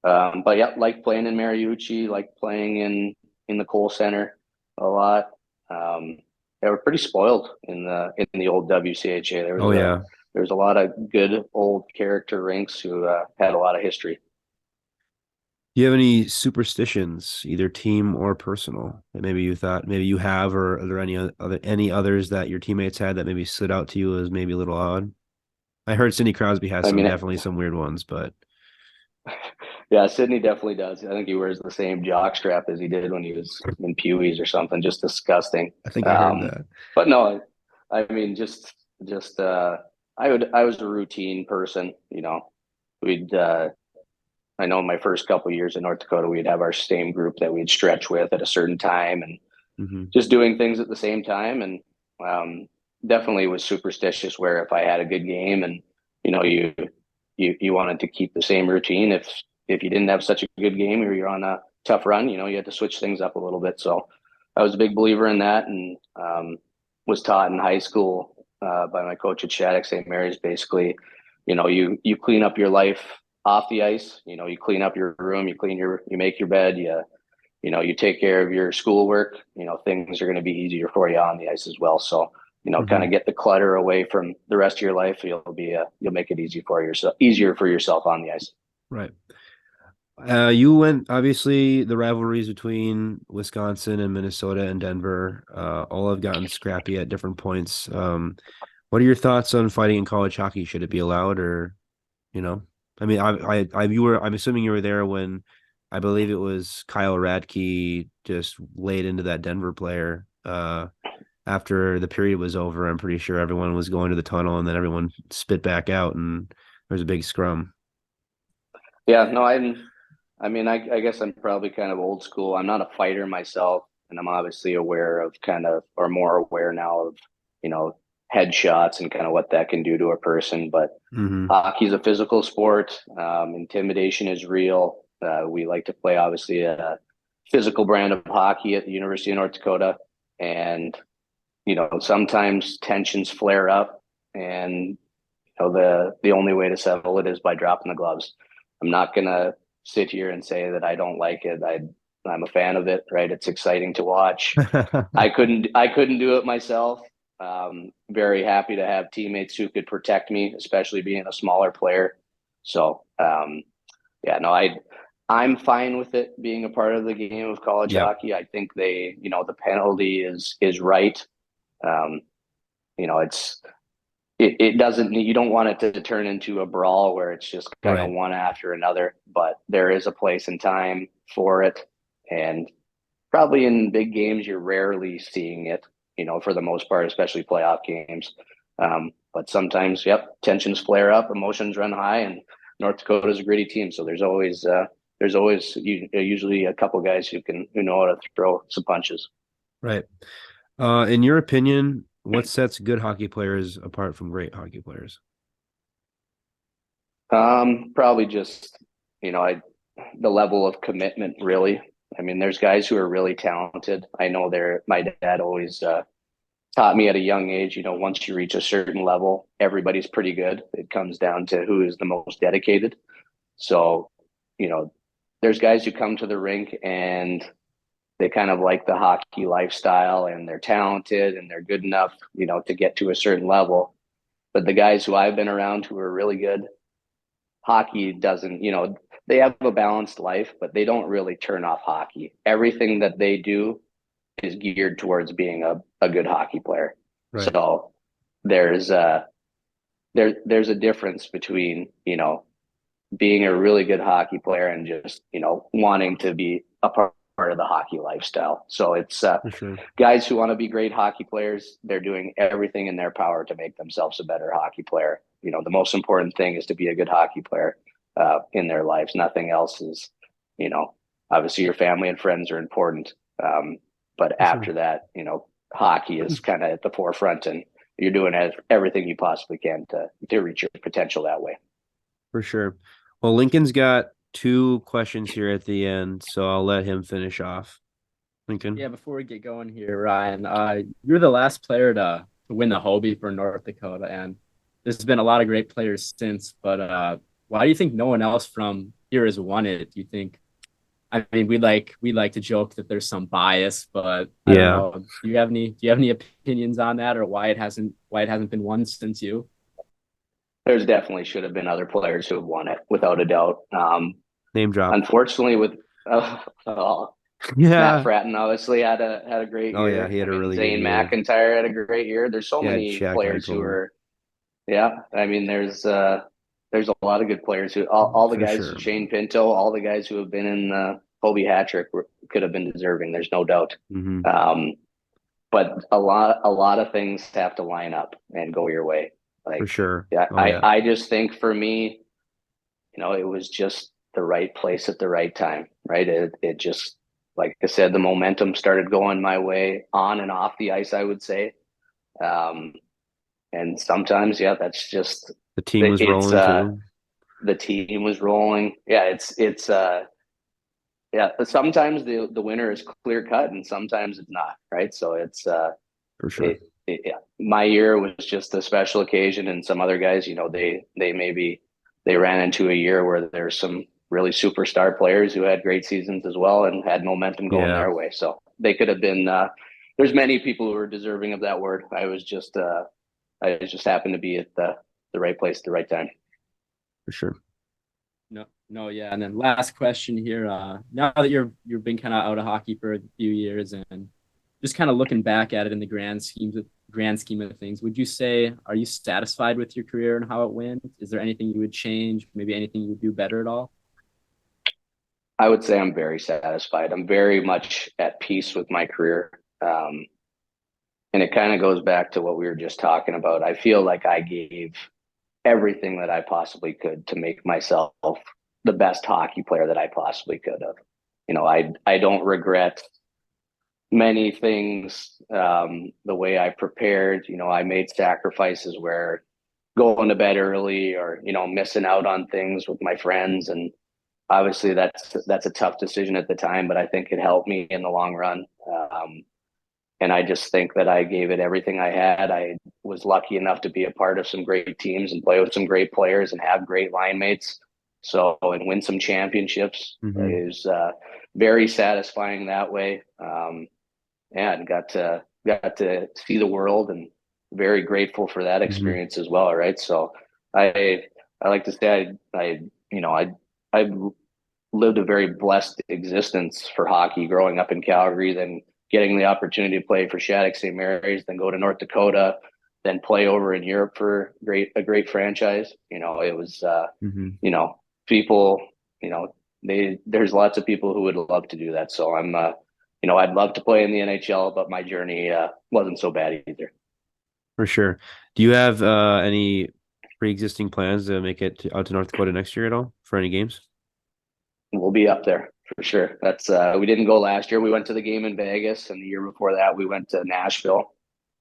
[SPEAKER 3] But yeah, like playing in Mariucci, like playing in the Cole Center a lot. They were pretty spoiled in the old WCHA. There was a lot of good old character rinks who had a lot of history.
[SPEAKER 1] Do you have any superstitions, either team or personal, that maybe you thought maybe you have, or are there any others that your teammates had that maybe stood out to you as maybe a little odd? I heard Sidney Crosby has definitely some weird ones, but
[SPEAKER 3] yeah, Sidney definitely does. I think he wears the same jock strap as he did when he was in Pewey's or something. Just disgusting.
[SPEAKER 1] I think I heard that.
[SPEAKER 3] But no, I mean, just I was a routine person. We'd I know in my first couple of years in North Dakota, we'd have our same group that we'd stretch with at a certain time, and just doing things at the same time. And definitely was superstitious where if I had a good game and you wanted to keep the same routine, if you didn't have such a good game or you're on a tough run, you had to switch things up a little bit. So I was a big believer in that, and was taught in high school by my coach at Shattuck St. Mary's. Basically, you clean up your life off the ice. You clean up your room, you make your bed, you take care of your schoolwork. Things are going to be easier for you on the ice as well. So kind of get the clutter away from the rest of your life. You'll make it easier for yourself on the ice.
[SPEAKER 1] Right. You went, obviously the rivalries between Wisconsin and Minnesota and Denver, all have gotten scrappy at different points. What are your thoughts on fighting in college hockey? Should it be allowed, or, I mean, I'm assuming you were there when I believe it was Kyle Radke just laid into that Denver player, after the period was over. I'm pretty sure everyone was going to the tunnel and then everyone spit back out and there was a big scrum.
[SPEAKER 3] Yeah, no, I mean, I guess I'm probably kind of old school. I'm not a fighter myself, and I'm obviously aware of more aware now of, headshots and kind of what that can do to a person. But hockey is a physical sport. Intimidation is real. We like to play, obviously, a physical brand of hockey at the University of North Dakota. And, sometimes tensions flare up, and the only way to settle it is by dropping the gloves. I'm not going to sit here and say that I don't like it. I'm a fan of it, right? It's exciting to watch. I couldn't do it myself. Very happy to have teammates who could protect me, especially being a smaller player. So, I'm fine with it being a part of the game of college hockey. I think the penalty is right. It doesn't, you don't want it to turn into a brawl where it's just kind of one after another, but there is a place and time for it. And probably in big games, you're rarely seeing it, for the most part, especially playoff games. But sometimes, tensions flare up, emotions run high, and North Dakota is a gritty team. So there's always usually a couple guys who know how to throw some punches.
[SPEAKER 1] Right. In your opinion, what sets good hockey players apart from great hockey players?
[SPEAKER 3] Probably just, the level of commitment, really. I mean, there's guys who are really talented. I know my dad always taught me at a young age, once you reach a certain level, everybody's pretty good. It comes down to who is the most dedicated. So, there's guys who come to the rink and they kind of like the hockey lifestyle, and they're talented and they're good enough, to get to a certain level. But the guys who I've been around who are really good, hockey doesn't, they have a balanced life, but they don't really turn off hockey. Everything that they do is geared towards being a good hockey player. Right. So there's a difference between, being a really good hockey player and just, wanting to be a part of the hockey lifestyle. So it's guys who want to be great hockey players. They're doing everything in their power to make themselves a better hockey player. The most important thing is to be a good hockey player in their lives. Nothing else is, obviously your family and friends are important. But after that, hockey is kind of at the forefront, and you're doing everything you possibly can to reach your potential that way.
[SPEAKER 1] For sure. Well, Lincoln's got 2 questions here at the end, so I'll let him finish off. Lincoln?
[SPEAKER 2] Yeah, before we get going here, Ryan, you're the last player to win the Hobey for North Dakota, and there's been a lot of great players since, but why do you think no one else from here has won it? Do you think, I mean, we like to joke that there's some bias, but I don't know. Do you have any opinions on that, or why it hasn't been won since you?
[SPEAKER 3] There's definitely should have been other players who have won it, without a doubt.
[SPEAKER 1] Name drop.
[SPEAKER 3] Unfortunately, with Matt Fratton obviously had a great year.
[SPEAKER 1] Oh yeah, he had a really
[SPEAKER 3] Zane
[SPEAKER 1] good year.
[SPEAKER 3] McIntyre had a great year. There's so many players who are. Yeah, I mean, there's a lot of good players who all the guys, Shane Pinto, all the guys who have been in the Hobey hat trick could have been deserving. There's no doubt.
[SPEAKER 1] Mm-hmm.
[SPEAKER 3] But a lot of things have to line up and go your way. Like,
[SPEAKER 1] for sure.
[SPEAKER 3] Yeah, I just think for me, it was just the right place at the right time, right? It just, like I said, the momentum started going my way on and off the ice, I would say. And sometimes, that's just
[SPEAKER 1] the team was rolling too.
[SPEAKER 3] The team was rolling. Yeah, but sometimes the winner is clear cut and sometimes it's not, right? So it's
[SPEAKER 1] for sure.
[SPEAKER 3] My year was just a special occasion, and some other guys, they ran into a year where there's some really superstar players who had great seasons as well and had momentum going their way. So they could have been. There's many people who were deserving of that word. I just happened to be at the right place at the right time.
[SPEAKER 1] For sure.
[SPEAKER 2] No, yeah. And then last question here. Now that you've been kind of out of hockey for a few years and just kind of looking back at it in the grand scheme of things, would you say, are you satisfied with your career and how it went? Is there anything you would change? Maybe anything you would do better at all?
[SPEAKER 3] I would say I'm very satisfied. I'm very much at peace with my career. And it kind of goes back to what we were just talking about. I feel like I gave everything that I possibly could to make myself the best hockey player that I possibly could have. I don't regret many things. The way I prepared, I made sacrifices where going to bed early or, missing out on things with my friends. And, obviously that's a tough decision at the time, but I think it helped me in the long run. And I just think that I gave it everything I had. I was lucky enough to be a part of some great teams and play with some great players and have great line mates. So, and win some championships. It was very satisfying that way. And got to see the world, and very grateful for that experience as well. Right. So I like to say I lived a very blessed existence for hockey growing up in Calgary, then getting the opportunity to play for Shattuck St. Mary's, then go to North Dakota, then play over in Europe for a great franchise. It was, people, there's lots of people who would love to do that. So I'm, I'd love to play in the NHL, but my journey wasn't so bad either.
[SPEAKER 1] For sure. Do you have any pre-existing plans to make it out to North Dakota next year at all for any games?
[SPEAKER 3] We'll be up there for sure. That's we didn't go last year. We went to the game in Vegas, and the year before that we went to Nashville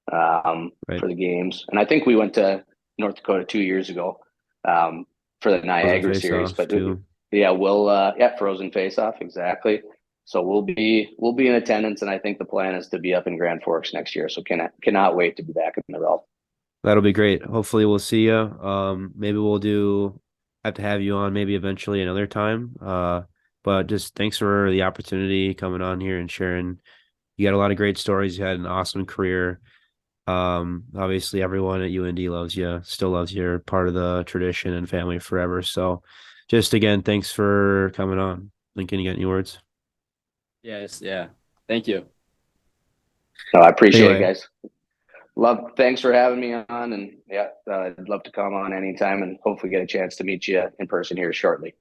[SPEAKER 3] for the games. And I think we went to North Dakota 2 years ago for the Niagara series. But we'll Frozen Face-Off, exactly. So we'll be in attendance, and I think the plan is to be up in Grand Forks next year. So cannot wait to be back in the Ralph. That'll
[SPEAKER 1] be great. Hopefully we'll see you. Maybe we'll have to have you on maybe eventually another time. But just thanks for the opportunity coming on here and sharing. You got a lot of great stories. You had an awesome career. Obviously everyone at UND loves you, still loves you. You're part of the tradition and family forever. So just again, thanks for coming on. Lincoln, you got any words?
[SPEAKER 2] Yes. Yeah. Thank you.
[SPEAKER 3] No, I appreciate it, guys. Thanks for having me on, and I'd love to come on anytime and hopefully get a chance to meet you in person here shortly.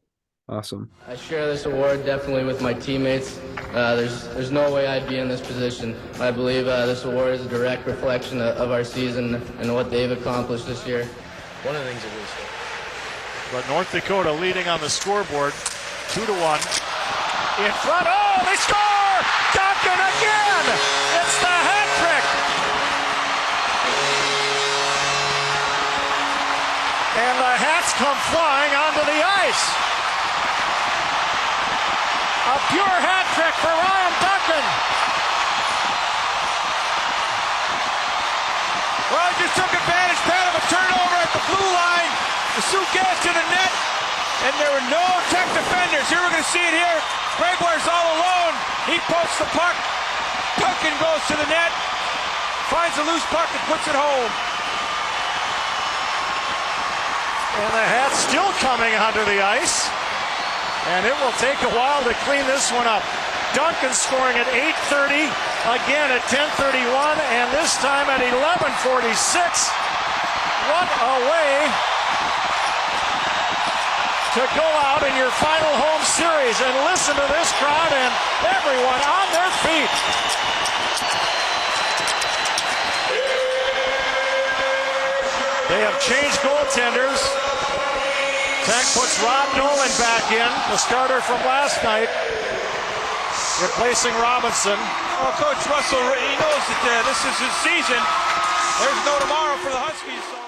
[SPEAKER 1] Awesome.
[SPEAKER 4] I share this award definitely with my teammates. There's no way I'd be in this position. I believe this award is a direct reflection of our season and what they've accomplished this year. One of the things that we say.
[SPEAKER 5] But North Dakota leading on the scoreboard, 2-1. In front, oh, they score! Duncan again! It's the hat trick! And the hats come flying onto the ice. A pure hat trick for Ryan Duncan.
[SPEAKER 6] Well, he just took advantage, Pat, of a turnover at the blue line. The Sioux get it to the net, and there were no tech defenders. Here we're going to see it here. Gregoire's all alone. He pokes the puck. Duncan goes to the net, finds a loose puck and puts it home.
[SPEAKER 5] And the hat's still coming onto the ice. And it will take a while to clean this one up. Duncan scoring at 8:30, again at 10:31, and this time at 11:46. What a way to go out in your final home series. And listen to this crowd and everyone on their feet. They have changed goaltenders. Tech puts Rob Nolan back in, the starter from last night, replacing Robinson.
[SPEAKER 6] Well, Coach Russell, he knows that this is his season. There's no tomorrow for the Huskies. So